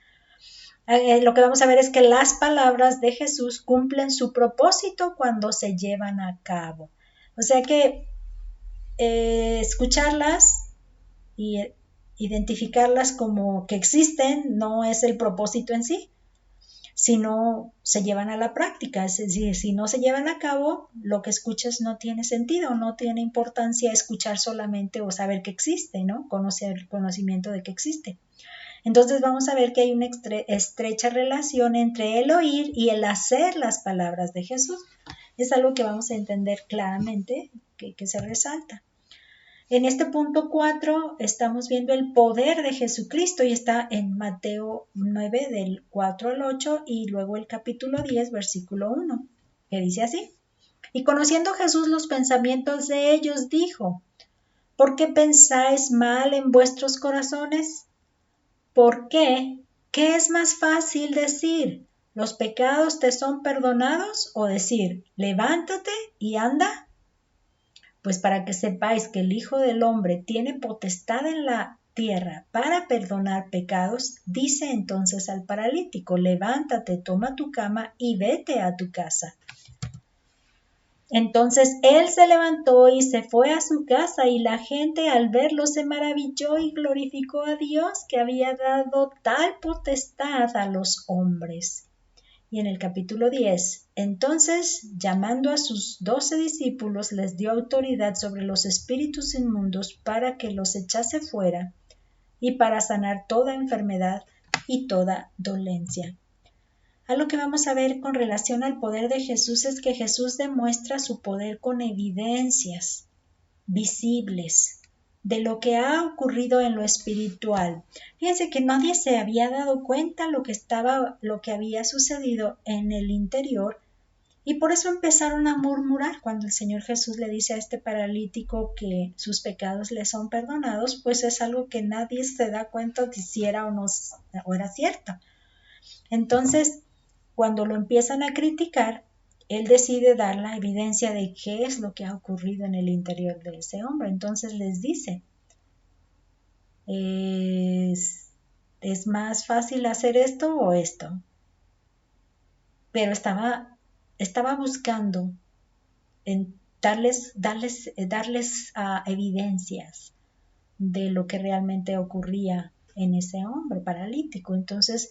Lo que vamos a ver es que las palabras de Jesús cumplen su propósito cuando se llevan a cabo. O sea que escucharlas y identificarlas como que existen no es el propósito en sí, sino se llevan a la práctica. Es decir, si no se llevan a cabo, lo que escuchas no tiene sentido, no tiene importancia escuchar solamente o saber que existe, ¿no? Conocimiento de que existe. Entonces vamos a ver que hay una estrecha relación entre el oír y el hacer las palabras de Jesús. Es algo que vamos a entender claramente, que se resalta. En este punto 4 estamos viendo el poder de Jesucristo y está en Mateo 9 del 4 al 8 y luego el capítulo 10 versículo 1, que dice así: Y conociendo Jesús los pensamientos de ellos, dijo: ¿Por qué pensáis mal en vuestros corazones? ¿Por qué? ¿Qué es más fácil decir? ¿Los pecados te son perdonados? ¿O decir, levántate y anda? Pues para que sepáis que el Hijo del Hombre tiene potestad en la tierra para perdonar pecados, dice entonces al paralítico, levántate, toma tu cama y vete a tu casa. Entonces él se levantó y se fue a su casa, y la gente al verlo se maravilló y glorificó a Dios, que había dado tal potestad a los hombres. Y en el capítulo 10, entonces, llamando a sus 12 discípulos, les dio autoridad sobre los espíritus inmundos para que los echase fuera y para sanar toda enfermedad y toda dolencia. Algo que vamos a ver con relación al poder de Jesús es que Jesús demuestra su poder con evidencias visibles de lo que ha ocurrido en lo espiritual. Fíjense que nadie se había dado cuenta lo que había sucedido en el interior, y por eso empezaron a murmurar cuando el Señor Jesús le dice a este paralítico que sus pecados le son perdonados, pues es algo que nadie se da cuenta de si era o no o era cierto. Entonces, cuando lo empiezan a criticar, él decide dar la evidencia de qué es lo que ha ocurrido en el interior de ese hombre. Entonces les dice, ¿es más fácil hacer esto o esto? Pero estaba buscando en darles evidencias de lo que realmente ocurría en ese hombre paralítico. Entonces,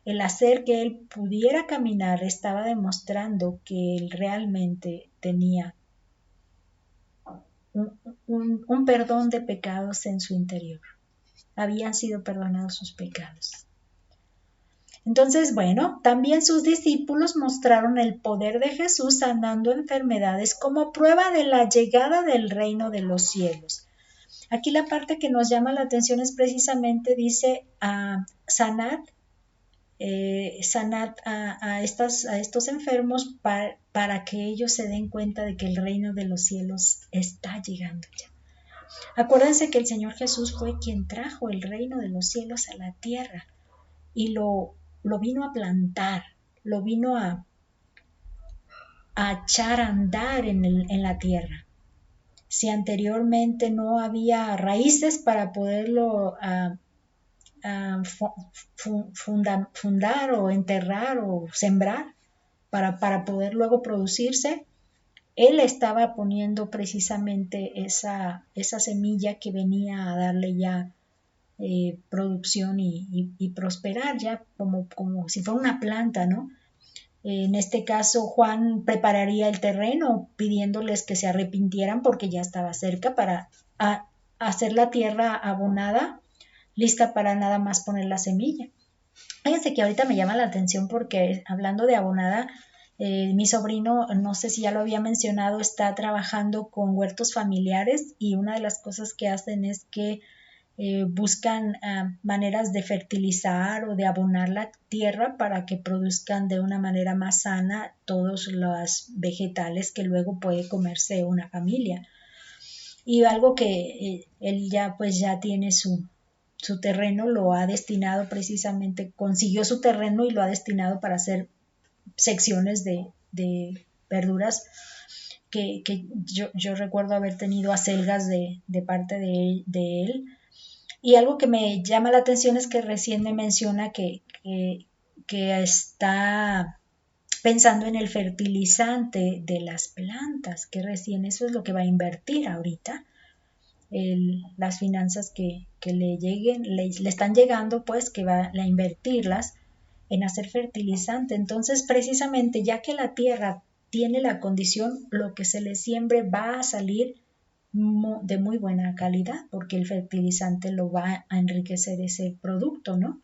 el hacer que él pudiera caminar estaba demostrando que él realmente tenía un perdón de pecados en su interior. Habían sido perdonados sus pecados. Entonces, bueno, también sus discípulos mostraron el poder de Jesús sanando enfermedades como prueba de la llegada del reino de los cielos. Aquí la parte que nos llama la atención es precisamente, dice, sanad a estos enfermos para que ellos se den cuenta de que el reino de los cielos está llegando ya. Acuérdense que el Señor Jesús fue quien trajo el reino de los cielos a la tierra y lo vino a plantar, lo vino a echar a andar en la tierra. Si anteriormente no había raíces para poderlo fundar o enterrar o sembrar para poder luego producirse, él estaba poniendo precisamente esa semilla que venía a darle ya producción y prosperar ya como si fuera una planta, ¿no? En este caso, Juan prepararía el terreno pidiéndoles que se arrepintieran porque ya estaba cerca para hacer la tierra abonada, lista para nada más poner la semilla. Fíjense que ahorita me llama la atención porque hablando de abonada, mi sobrino, no sé si ya lo había mencionado, está trabajando con huertos familiares y una de las cosas que hacen es que buscan maneras de fertilizar o de abonar la tierra para que produzcan de una manera más sana todos los vegetales que luego puede comerse una familia. Y algo que él ya pues ya tiene su terreno, lo ha destinado precisamente, consiguió su terreno y lo ha destinado para hacer secciones de verduras que yo recuerdo haber tenido acelgas de parte de él. Y algo que me llama la atención es que recién me menciona que está pensando en el fertilizante de las plantas, que recién eso es lo que va a invertir ahorita. Las finanzas que le lleguen, le están llegando, pues que va a invertirlas en hacer fertilizante. Entonces, precisamente, ya que la tierra tiene la condición, lo que se le siembre va a salir de muy buena calidad, porque el fertilizante lo va a enriquecer ese producto, ¿no?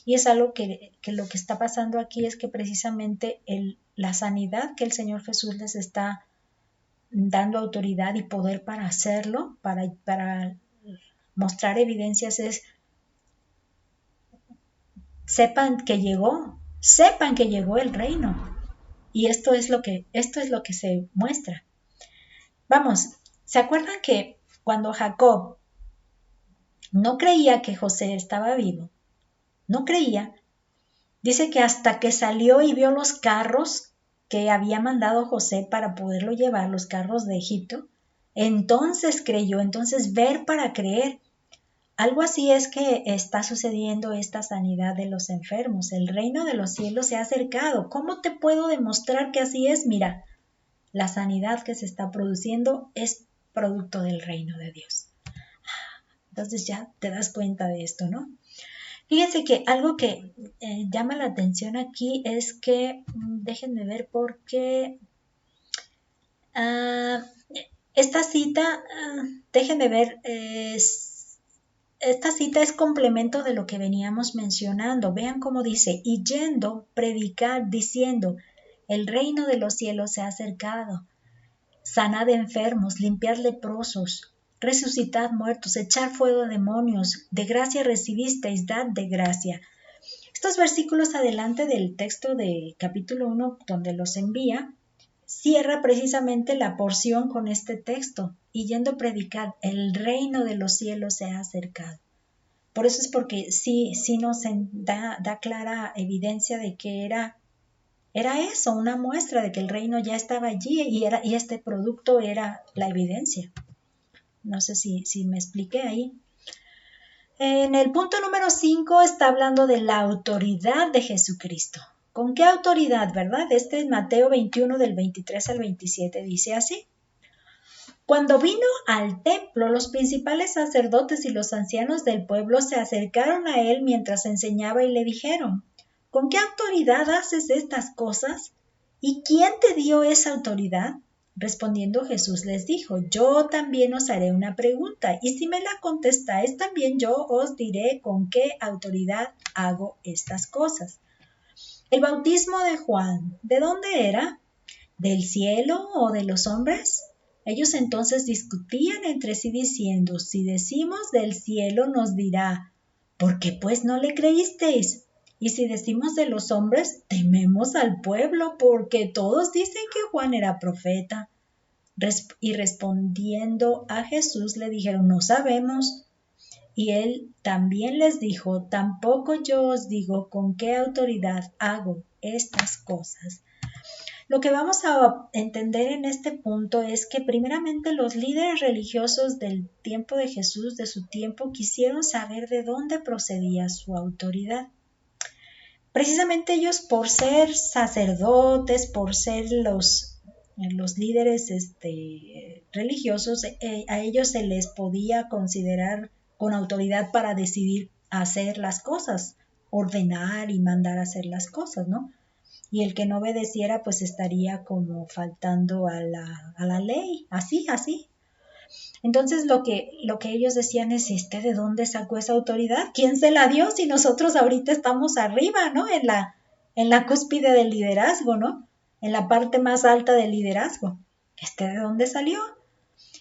Y es algo que lo que está pasando aquí es que precisamente la sanidad que el Señor Jesús les está dando autoridad y poder para hacerlo, para mostrar evidencias, es sepan que llegó el reino. Y esto es lo que se muestra. Vamos, ¿se acuerdan que cuando Jacob no creía que José estaba vivo? No creía. Dice que hasta que salió y vio los carros que había mandado José para poderlo llevar, los carros de Egipto, entonces creyó. Entonces, ver para creer. Algo así es que está sucediendo esta sanidad de los enfermos. El reino de los cielos se ha acercado. ¿Cómo te puedo demostrar que así es? Mira, la sanidad que se está produciendo es producto del reino de Dios. Entonces ya te das cuenta de esto, ¿no? Fíjense que algo que llama la atención aquí es que, déjenme ver por qué, esta cita, déjenme ver, esta cita es complemento de lo que veníamos mencionando. Vean cómo dice, y yendo, predicar, diciendo, el reino de los cielos se ha acercado. Sanad enfermos, limpiad leprosos, resucitad muertos, echar fuego a demonios, de gracia recibisteis, dad de gracia. Estos versículos adelante del texto de capítulo 1, donde los envía, cierra precisamente la porción con este texto, y yendo a predicar, el reino de los cielos se ha acercado. Por eso es porque sí nos da clara evidencia de que era eso, una muestra de que el reino ya estaba allí y este producto era la evidencia. No sé si me expliqué ahí. En el punto número 5 está hablando de la autoridad de Jesucristo. ¿Con qué autoridad, verdad? Este es Mateo 21 del 23 al 27, dice así. Cuando vino al templo, los principales sacerdotes y los ancianos del pueblo se acercaron a él mientras enseñaba y le dijeron, ¿con qué autoridad haces estas cosas? ¿Y quién te dio esa autoridad? Respondiendo Jesús les dijo, yo también os haré una pregunta, y si me la contestáis, también yo os diré con qué autoridad hago estas cosas. El bautismo de Juan, ¿de dónde era? ¿Del cielo o de los hombres? Ellos entonces discutían entre sí diciendo, si decimos del cielo nos dirá, ¿por qué pues no le creísteis? Y si decimos de los hombres, tememos al pueblo, porque todos dicen que Juan era profeta. Y respondiendo a Jesús le dijeron, no sabemos. Y él también les dijo, tampoco yo os digo con qué autoridad hago estas cosas. Lo que vamos a entender en este punto es que primeramente los líderes religiosos del tiempo de Jesús, de su tiempo, quisieron saber de dónde procedía su autoridad. Precisamente ellos, por ser sacerdotes, por ser los líderes religiosos, a ellos se les podía considerar con autoridad para decidir hacer las cosas, ordenar y mandar a hacer las cosas, ¿no? Y el que no obedeciera pues estaría como faltando a la ley, así. Entonces lo que ellos decían es, ¿de dónde sacó esa autoridad? ¿Quién se la dio si nosotros ahorita estamos arriba, ¿no? En la cúspide del liderazgo, ¿no? En la parte más alta del liderazgo. ¿De dónde salió?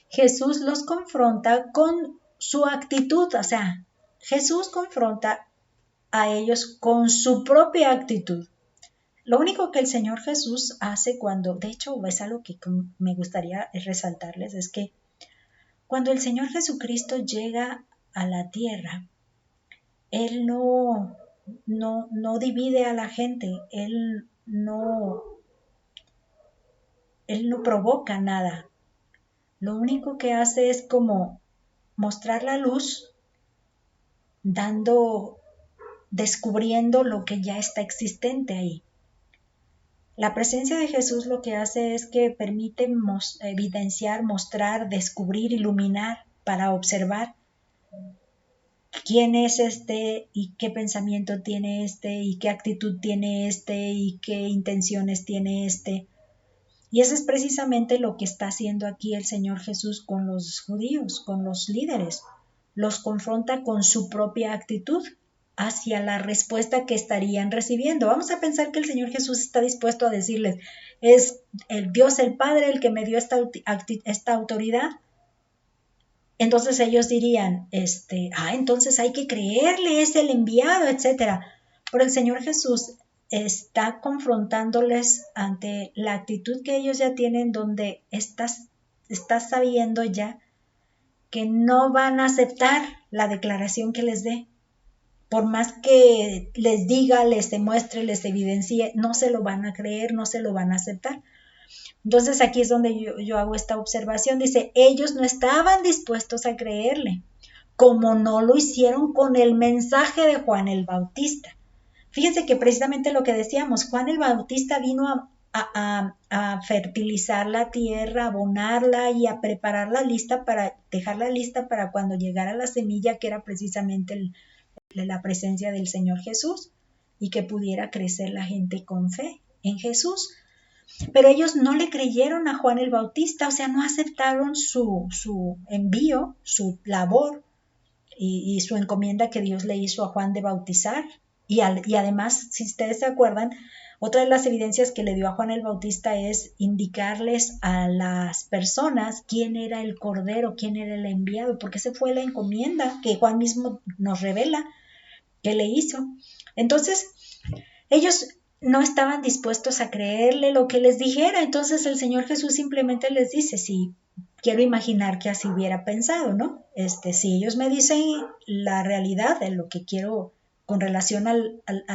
Jesús los confronta con su actitud, o sea, Jesús confronta a ellos con su propia actitud. Lo único que el Señor Jesús hace cuando, de hecho es algo que me gustaría resaltarles, es que cuando el Señor Jesucristo llega a la tierra, Él no divide a la gente, Él no provoca nada. Lo único que hace es como mostrar la luz, descubriendo lo que ya está existente ahí. La presencia de Jesús lo que hace es que permite evidenciar, mostrar, descubrir, iluminar para observar quién es este y qué pensamiento tiene este y qué actitud tiene este y qué intenciones tiene este. Y eso es precisamente lo que está haciendo aquí el Señor Jesús con los judíos, con los líderes. Los confronta con su propia actitud hacia la respuesta que estarían recibiendo. Vamos a pensar que el Señor Jesús está dispuesto a decirles, es el Dios el Padre el que me dio esta autoridad. Entonces ellos dirían, entonces hay que creerle, es el enviado, etc. Pero el Señor Jesús está confrontándoles ante la actitud que ellos ya tienen, donde estás sabiendo ya que no van a aceptar la declaración que les dé. Por más que les diga, les demuestre, les evidencie, no se lo van a creer, no se lo van a aceptar. Entonces aquí es donde yo hago esta observación. Dice, ellos no estaban dispuestos a creerle, como no lo hicieron con el mensaje de Juan el Bautista. Fíjense que precisamente lo que decíamos, Juan el Bautista vino a fertilizar la tierra, a abonarla y a prepararla lista para dejarla lista para cuando llegara la semilla, que era precisamente la presencia del Señor Jesús, y que pudiera crecer la gente con fe en Jesús. Pero ellos no le creyeron a Juan el Bautista, o sea, no aceptaron su envío, su labor y su encomienda que Dios le hizo a Juan de bautizar. Y además, si ustedes se acuerdan, otra de las evidencias que le dio a Juan el Bautista es indicarles a las personas quién era el Cordero, quién era el enviado, porque esa fue la encomienda que Juan mismo nos revela que le hizo. Entonces, ellos no estaban dispuestos a creerle lo que les dijera. Entonces el Señor Jesús simplemente les dice, sí, quiero imaginar que así hubiera pensado, ¿no? Si ellos me dicen la realidad de lo que quiero con relación a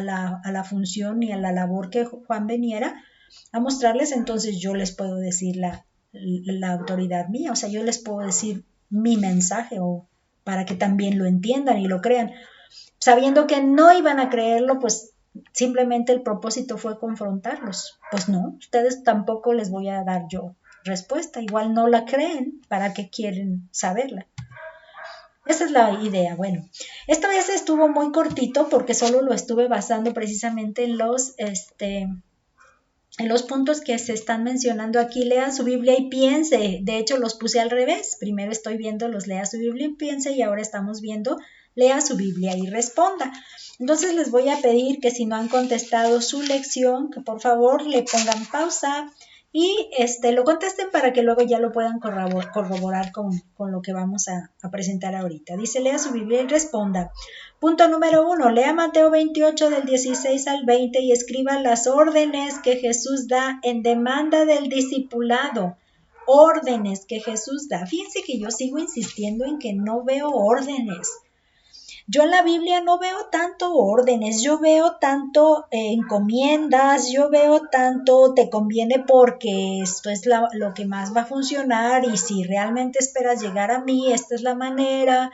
la función y a la labor que Juan veniera a mostrarles, entonces yo les puedo decir la autoridad mía, o sea, yo les puedo decir mi mensaje o para que también lo entiendan y lo crean. Sabiendo que no iban a creerlo, pues simplemente el propósito fue confrontarlos. Pues no, ustedes tampoco les voy a dar yo respuesta. Igual no la creen, ¿para qué quieren saberla? Esa es la idea. Bueno, esta vez estuvo muy cortito porque solo lo estuve basando precisamente en los puntos que se están mencionando aquí. Lean su Biblia y piense. De hecho, los puse al revés. Primero estoy viendo los lea su Biblia y piense, y ahora estamos viendo lea su Biblia y responda. Entonces les voy a pedir que si no han contestado su lección, que por favor le pongan pausa y lo contesten para que luego ya lo puedan corroborar con lo que vamos a presentar ahorita. Dice, lea su Biblia y responda. Punto número 1, lea Mateo 28 del 16 al 20 y escriba las órdenes que Jesús da en demanda del discipulado. Órdenes que Jesús da. Fíjense que yo sigo insistiendo en que no veo órdenes. Yo en la Biblia no veo tanto órdenes, yo veo tanto encomiendas, yo veo tanto te conviene porque esto es lo que más va a funcionar y si realmente esperas llegar a mí, esta es la manera,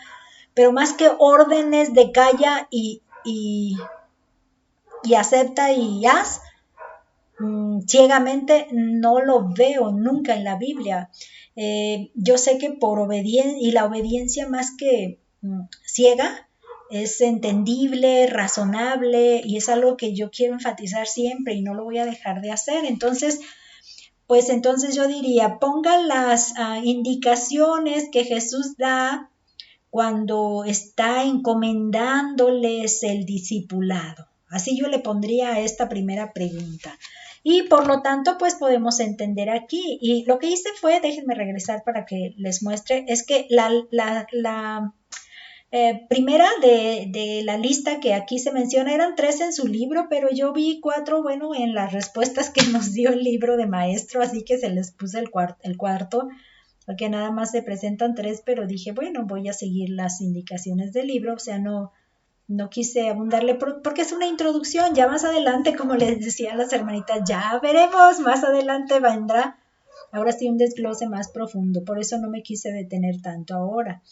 pero más que órdenes de calla y acepta y haz, ciegamente no lo veo nunca en la Biblia. Yo sé que por obediencia, y la obediencia más que ciega, es entendible, razonable y es algo que yo quiero enfatizar siempre y no lo voy a dejar de hacer. Entonces yo diría, pongan las indicaciones que Jesús da cuando está encomendándoles el discipulado. Así yo le pondría a esta primera pregunta. Y por lo tanto, pues podemos entender aquí. Y lo que hice fue, déjenme regresar para que les muestre, es que la primera de la lista que aquí se menciona eran 3 en su libro, pero yo vi 4, bueno, en las respuestas que nos dio el libro de maestro, así que se les puse el cuarto, porque nada más se presentan 3, pero dije, bueno, voy a seguir las indicaciones del libro, o sea, no quise abundarle porque es una introducción, ya más adelante, como les decía a las hermanitas, ya veremos, más adelante vendrá, ahora sí un desglose más profundo, por eso no me quise detener tanto ahora.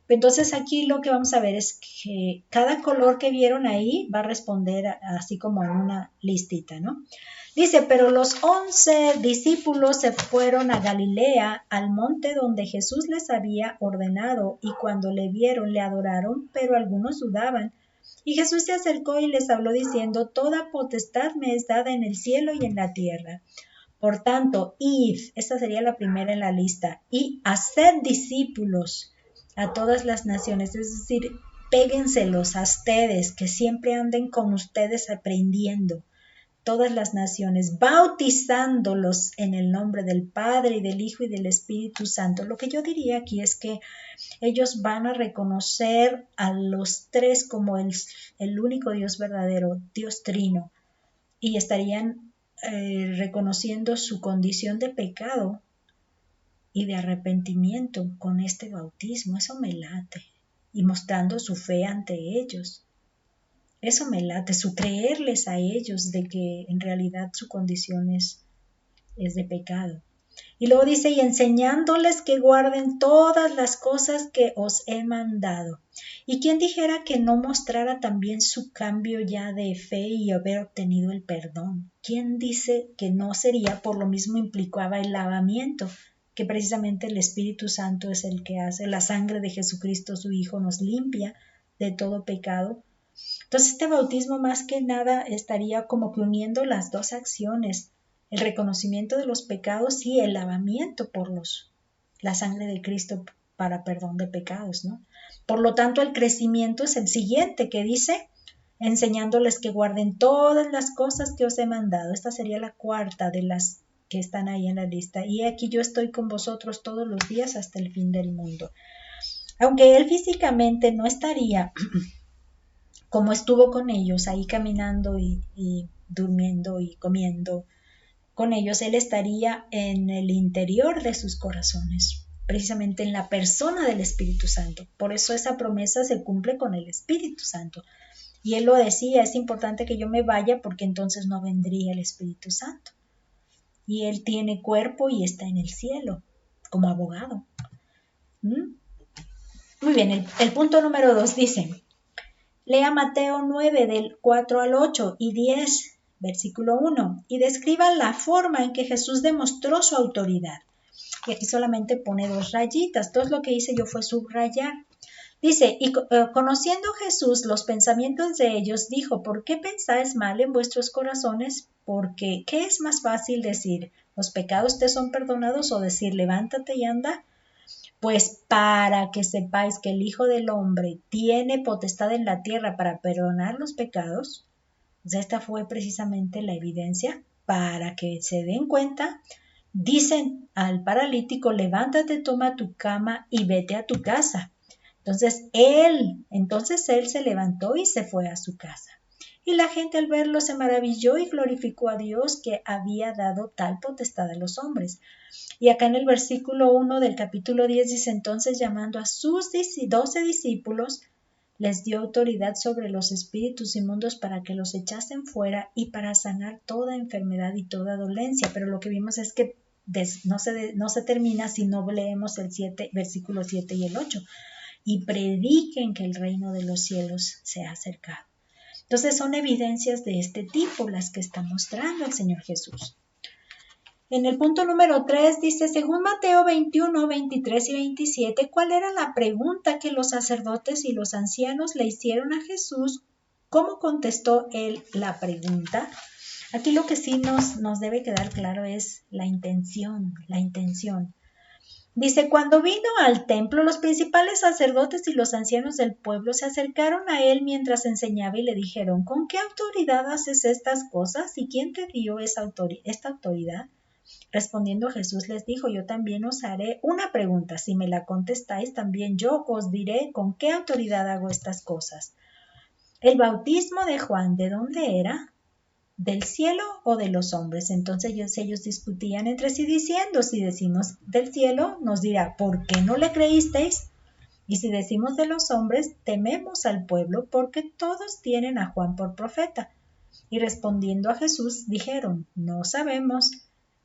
Entonces aquí lo que vamos a ver es que cada color que vieron ahí va a responder así como en una listita, ¿no? Dice, pero los 11 discípulos se fueron a Galilea, al monte donde Jesús les había ordenado, y cuando le vieron le adoraron, pero algunos dudaban. Y Jesús se acercó y les habló diciendo, toda potestad me es dada en el cielo y en la tierra. Por tanto, id, esta sería la primera en la lista, y haced discípulos a todas las naciones, es decir, péguenselos a ustedes, que siempre anden con ustedes aprendiendo, todas las naciones, bautizándolos en el nombre del Padre y del Hijo y del Espíritu Santo. Lo que yo diría aquí es que ellos van a reconocer a los 3 como el único Dios verdadero, Dios trino, y estarían reconociendo su condición de pecado y de arrepentimiento con este bautismo. Eso me late. Y mostrando su fe ante ellos. Eso me late, su creerles a ellos de que en realidad su condición es de pecado. Y luego dice, y enseñándoles que guarden todas las cosas que os he mandado. ¿Y quién dijera que no mostrara también su cambio ya de fe y haber obtenido el perdón? ¿Quién dice que no sería? Por lo mismo implicaba el lavamiento, que precisamente el Espíritu Santo es el que hace. La sangre de Jesucristo, su Hijo, nos limpia de todo pecado. Entonces este bautismo más que nada estaría como que uniendo las dos acciones, el reconocimiento de los pecados y el lavamiento por la sangre de Cristo para perdón de pecados, ¿no? Por lo tanto, el crecimiento es el siguiente, que dice, enseñándoles que guarden todas las cosas que os he mandado. Esta sería la cuarta de las que están ahí en la lista. Y aquí yo estoy con vosotros todos los días hasta el fin del mundo. Aunque él físicamente no estaría como estuvo con ellos ahí caminando y durmiendo y comiendo con ellos, él estaría en el interior de sus corazones, precisamente en la persona del Espíritu Santo. Por eso esa promesa se cumple con el Espíritu Santo. Y él lo decía, es importante que yo me vaya porque entonces no vendría el Espíritu Santo. Y él tiene cuerpo y está en el cielo como abogado. Muy bien, el punto número 2 dice, lea Mateo 9 del 4 al 8 y 10, versículo 1, y describa la forma en que Jesús demostró su autoridad. Y aquí solamente pone 2 rayitas. Todo lo que hice yo fue subrayar. Dice, y conociendo Jesús los pensamientos de ellos, dijo, ¿por qué pensáis mal en vuestros corazones? Porque, ¿qué es más fácil decir? ¿Los pecados te son perdonados? O decir, levántate y anda. Pues para que sepáis que el Hijo del Hombre tiene potestad en la tierra para perdonar los pecados, pues esta fue precisamente la evidencia para que se den cuenta. Dicen al paralítico, levántate, toma tu cama y vete a tu casa. Entonces él se levantó y se fue a su casa. Y la gente al verlo se maravilló y glorificó a Dios que había dado tal potestad a los hombres. Y acá en el versículo 1 del capítulo 10 dice, entonces llamando a sus 12 discípulos, les dio autoridad sobre los espíritus inmundos para que los echasen fuera y para sanar toda enfermedad y toda dolencia. Pero lo que vimos es que no se termina si no leemos el versículo 7 y el 8. Y prediquen que el reino de los cielos se ha acercado. Entonces son evidencias de este tipo las que está mostrando el Señor Jesús. En el punto número 3 dice, según Mateo 21, 23 y 27, ¿cuál era la pregunta que los sacerdotes y los ancianos le hicieron a Jesús? ¿Cómo contestó él la pregunta? Aquí lo que sí nos debe quedar claro es la intención. Dice, cuando vino al templo, los principales sacerdotes y los ancianos del pueblo se acercaron a él mientras enseñaba y le dijeron, ¿con qué autoridad haces estas cosas? ¿Y quién te dio esta autoridad? Respondiendo Jesús les dijo, yo también os haré una pregunta. Si me la contestáis, también yo os diré con qué autoridad hago estas cosas. El bautismo de Juan, ¿de dónde era? ¿Del cielo o de los hombres? Entonces ellos discutían entre sí diciendo, si decimos del cielo, nos dirá, ¿por qué no le creísteis? Y si decimos de los hombres, tememos al pueblo porque todos tienen a Juan por profeta. Y respondiendo a Jesús, dijeron, no sabemos.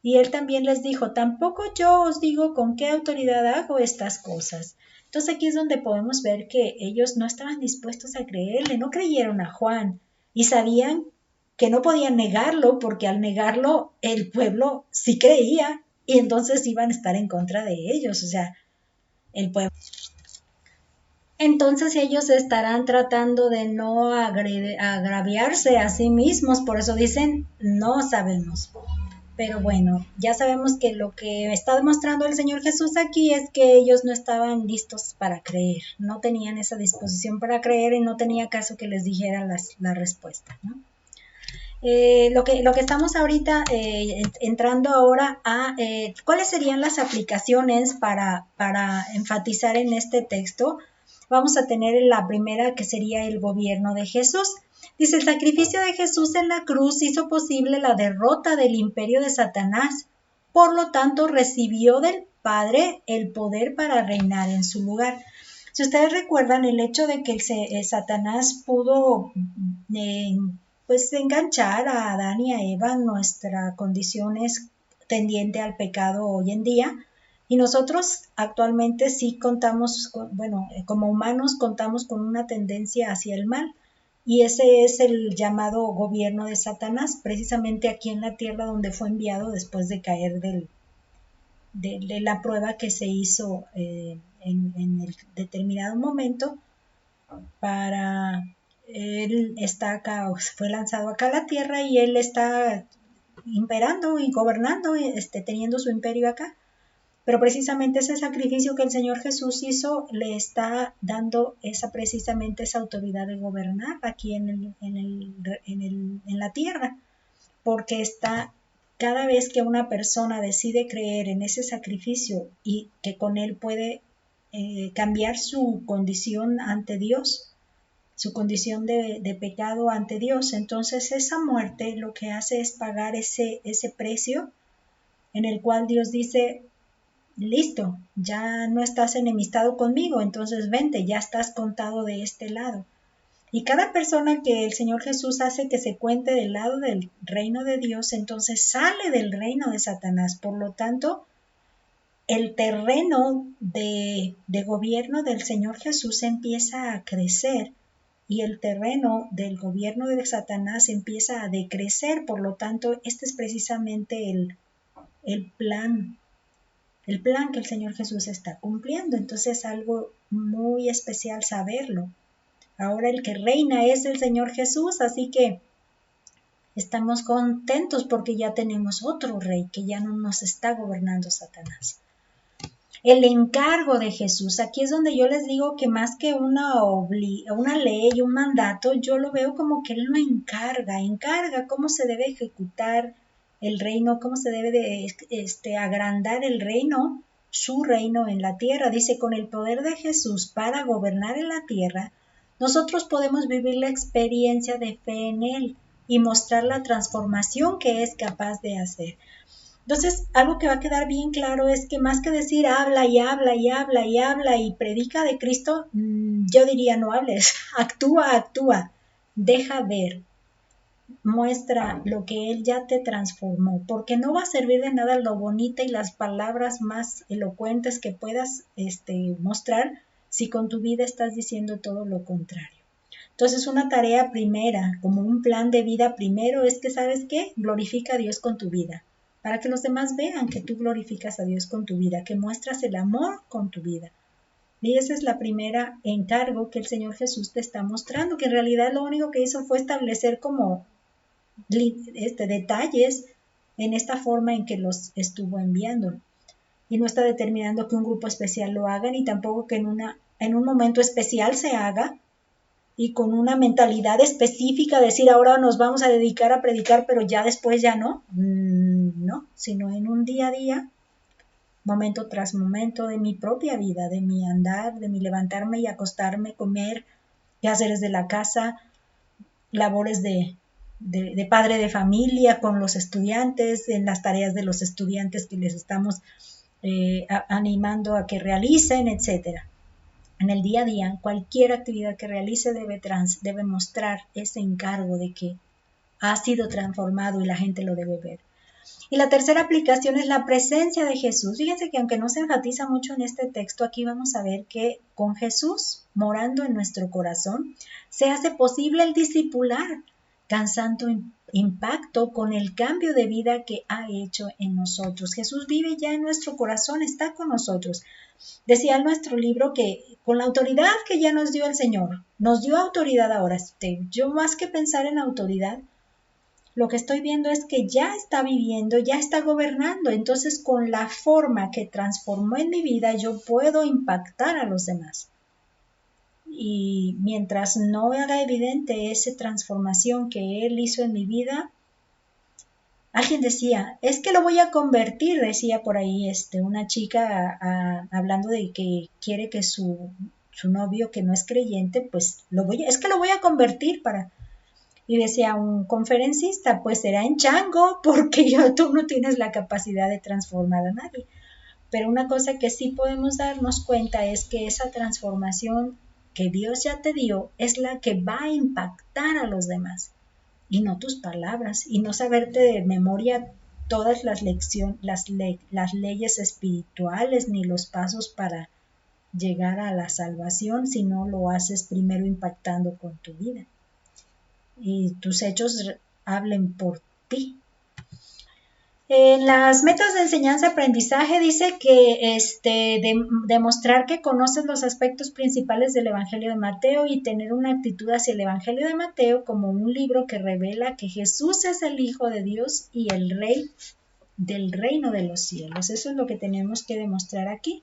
Y él también les dijo, tampoco yo os digo con qué autoridad hago estas cosas. Entonces aquí es donde podemos ver que ellos no estaban dispuestos a creerle, no creyeron a Juan y sabían que no podían negarlo porque al negarlo el pueblo sí creía y entonces iban a estar en contra de ellos, o sea, el pueblo. Entonces ellos estarán tratando de no agraviarse a sí mismos, por eso dicen, no sabemos. Pero bueno, ya sabemos que lo que está demostrando el Señor Jesús aquí es que ellos no estaban listos para creer, no tenían esa disposición para creer y no tenía caso que les dijera la respuesta, ¿no? Lo que estamos ahorita entrando ahora a cuáles serían las aplicaciones para enfatizar en este texto. Vamos a tener la primera que sería el gobierno de Jesús. Dice, el sacrificio de Jesús en la cruz hizo posible la derrota del imperio de Satanás. Por lo tanto, recibió del Padre el poder para reinar en su lugar. Si ustedes recuerdan, el hecho de que Satanás pudo pues enganchar a Adán y a Eva, nuestra condición es tendiente al pecado hoy en día. Y nosotros actualmente sí contamos, como humanos contamos con una tendencia hacia el mal. Y ese es el llamado gobierno de Satanás, precisamente aquí en la tierra donde fue enviado después de caer de la prueba que se hizo en el determinado momento para... Él está acá, fue lanzado acá a la tierra y él está imperando y gobernando, teniendo su imperio acá. Pero precisamente ese sacrificio que el Señor Jesús hizo le está dando precisamente esa autoridad de gobernar aquí en la tierra, porque está cada vez que una persona decide creer en ese sacrificio y que con él puede cambiar su condición ante Dios, su condición de pecado ante Dios, entonces esa muerte lo que hace es pagar ese precio en el cual Dios dice, listo, ya no estás enemistado conmigo, entonces vente, ya estás contado de este lado. Y cada persona que el Señor Jesús hace que se cuente del lado del reino de Dios, entonces sale del reino de Satanás. Por lo tanto, el terreno de gobierno del Señor Jesús empieza a crecer y el terreno del gobierno de Satanás empieza a decrecer. Por lo tanto, este es precisamente el plan que el Señor Jesús está cumpliendo. Entonces es algo muy especial saberlo. Ahora el que reina es el Señor Jesús, así que estamos contentos porque ya tenemos otro rey que ya no nos está gobernando Satanás. El encargo de Jesús, aquí es donde yo les digo que más que una ley, un mandato, yo lo veo como que Él lo encarga cómo se debe ejecutar el reino, cómo se debe de agrandar el reino, su reino en la tierra. Dice, con el poder de Jesús para gobernar en la tierra, nosotros podemos vivir la experiencia de fe en Él y mostrar la transformación que es capaz de hacer. Entonces, algo que va a quedar bien claro es que más que decir habla y habla y habla y habla y predica de Cristo, yo diría no hables, actúa, deja ver, muestra lo que Él ya te transformó, porque no va a servir de nada lo bonita y las palabras más elocuentes que puedas mostrar si con tu vida estás diciendo todo lo contrario. Entonces, una tarea primera, como un plan de vida primero, es que, ¿sabes qué? Glorifica a Dios con tu vida, para que los demás vean que tú glorificas a Dios con tu vida, que muestras el amor con tu vida. Y esa es la primera encargo que el Señor Jesús te está mostrando, que en realidad lo único que hizo fue establecer como detalles en esta forma en que los estuvo enviando. y no está determinando que un grupo especial lo haga, ni tampoco que en un momento especial se haga y con una mentalidad específica, decir ahora nos vamos a dedicar a predicar, pero ya después ya no, no, sino en un día a día, momento tras momento de mi propia vida, de mi andar, de mi levantarme y acostarme, comer, quehaceres de la casa, labores de padre de familia con los estudiantes, en las tareas de los estudiantes que les estamos animando a que realicen, etcétera. En el día a día, cualquier actividad que realice debe mostrar ese encargo de que ha sido transformado y la gente lo debe ver. Y la tercera aplicación es la presencia de Jesús. Fíjense que aunque no se enfatiza mucho en este texto, aquí vamos a ver que con Jesús morando en nuestro corazón, se hace posible el discipular, causando impacto con el cambio de vida que ha hecho en nosotros. Jesús vive ya en nuestro corazón, está con nosotros. Decía en nuestro libro que con la autoridad que ya nos dio el Señor, nos dio autoridad ahora. Yo más que pensar en autoridad, lo que estoy viendo es que ya está viviendo, ya está gobernando. Entonces, con la forma que transformó en mi vida, yo puedo impactar a los demás. Y mientras no haga evidente esa transformación que Él hizo en mi vida, alguien decía, es que lo voy a convertir, decía por ahí una chica hablando de que quiere que su novio, que no es creyente, pues es que lo voy a convertir para... Y decía un conferencista, pues será en chango, porque tú no tienes la capacidad de transformar a nadie. Pero una cosa que sí podemos darnos cuenta es que esa transformación que Dios ya te dio es la que va a impactar a los demás, y no tus palabras, y no saberte de memoria todas las lecciones, las leyes espirituales, ni los pasos para llegar a la salvación, si no lo haces primero impactando con tu vida. Y tus hechos hablen por ti. En las metas de enseñanza-aprendizaje dice que demostrar que conoces los aspectos principales del Evangelio de Mateo y tener una actitud hacia el Evangelio de Mateo como un libro que revela que Jesús es el Hijo de Dios y el Rey del reino de los cielos. Eso es lo que tenemos que demostrar aquí.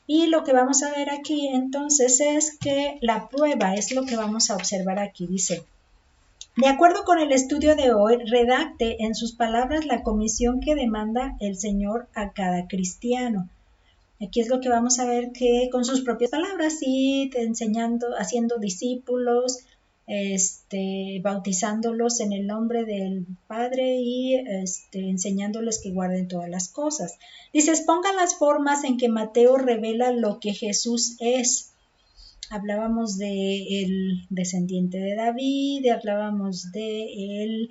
Y lo que vamos a ver aquí entonces es que la prueba es lo que vamos a observar aquí. Dice: de acuerdo con el estudio de hoy, redacte en sus palabras la comisión que demanda el Señor a cada cristiano. Aquí es lo que vamos a ver, que con sus propias palabras, sí, enseñando, haciendo discípulos, bautizándolos en el nombre del Padre y enseñándoles que guarden todas las cosas. Dice, exponga las formas en que Mateo revela lo que Jesús es. Hablábamos de el descendiente de David, hablábamos de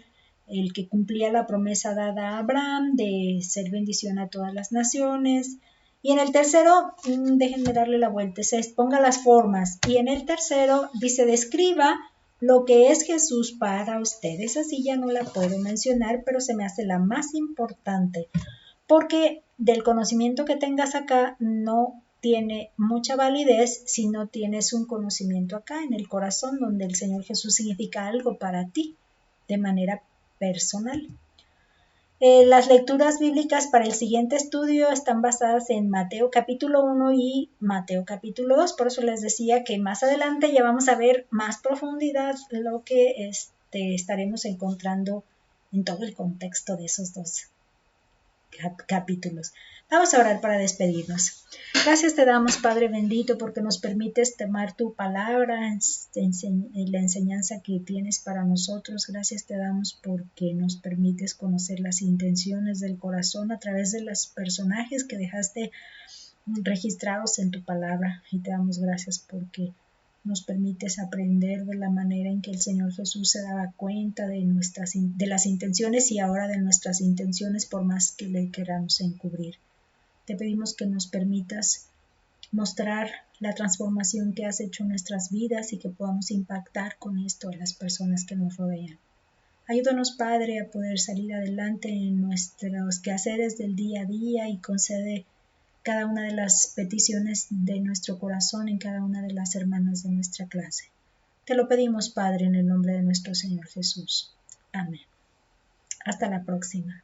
el que cumplía la promesa dada a Abraham de ser bendición a todas las naciones. Y en el tercero, déjenme darle la vuelta, se exponga las formas. Y en el tercero dice, describa lo que es Jesús para ustedes. Así ya no la puedo mencionar, pero se me hace la más importante, porque del conocimiento que tengas acá no tiene mucha validez si no tienes un conocimiento acá en el corazón, donde el Señor Jesús significa algo para ti de manera personal. Las lecturas bíblicas para el siguiente estudio están basadas en Mateo capítulo 1 y Mateo capítulo 2, por eso les decía que más adelante ya vamos a ver más profundidad lo que estaremos encontrando en todo el contexto de esos dos capítulos. Vamos a orar para despedirnos. Gracias te damos, Padre bendito, porque nos permites tomar tu palabra, la enseñanza que tienes para nosotros. Gracias te damos porque nos permites conocer las intenciones del corazón a través de los personajes que dejaste registrados en tu palabra. Y te damos gracias porque nos permites aprender de la manera en que el Señor Jesús se daba cuenta de las intenciones y ahora de nuestras intenciones, por más que le queramos encubrir. Te pedimos que nos permitas mostrar la transformación que has hecho en nuestras vidas y que podamos impactar con esto a las personas que nos rodean. Ayúdanos, Padre, a poder salir adelante en nuestros quehaceres del día a día y concede cada una de las peticiones de nuestro corazón en cada una de las hermanas de nuestra clase. Te lo pedimos, Padre, en el nombre de nuestro Señor Jesús. Amén. Hasta la próxima.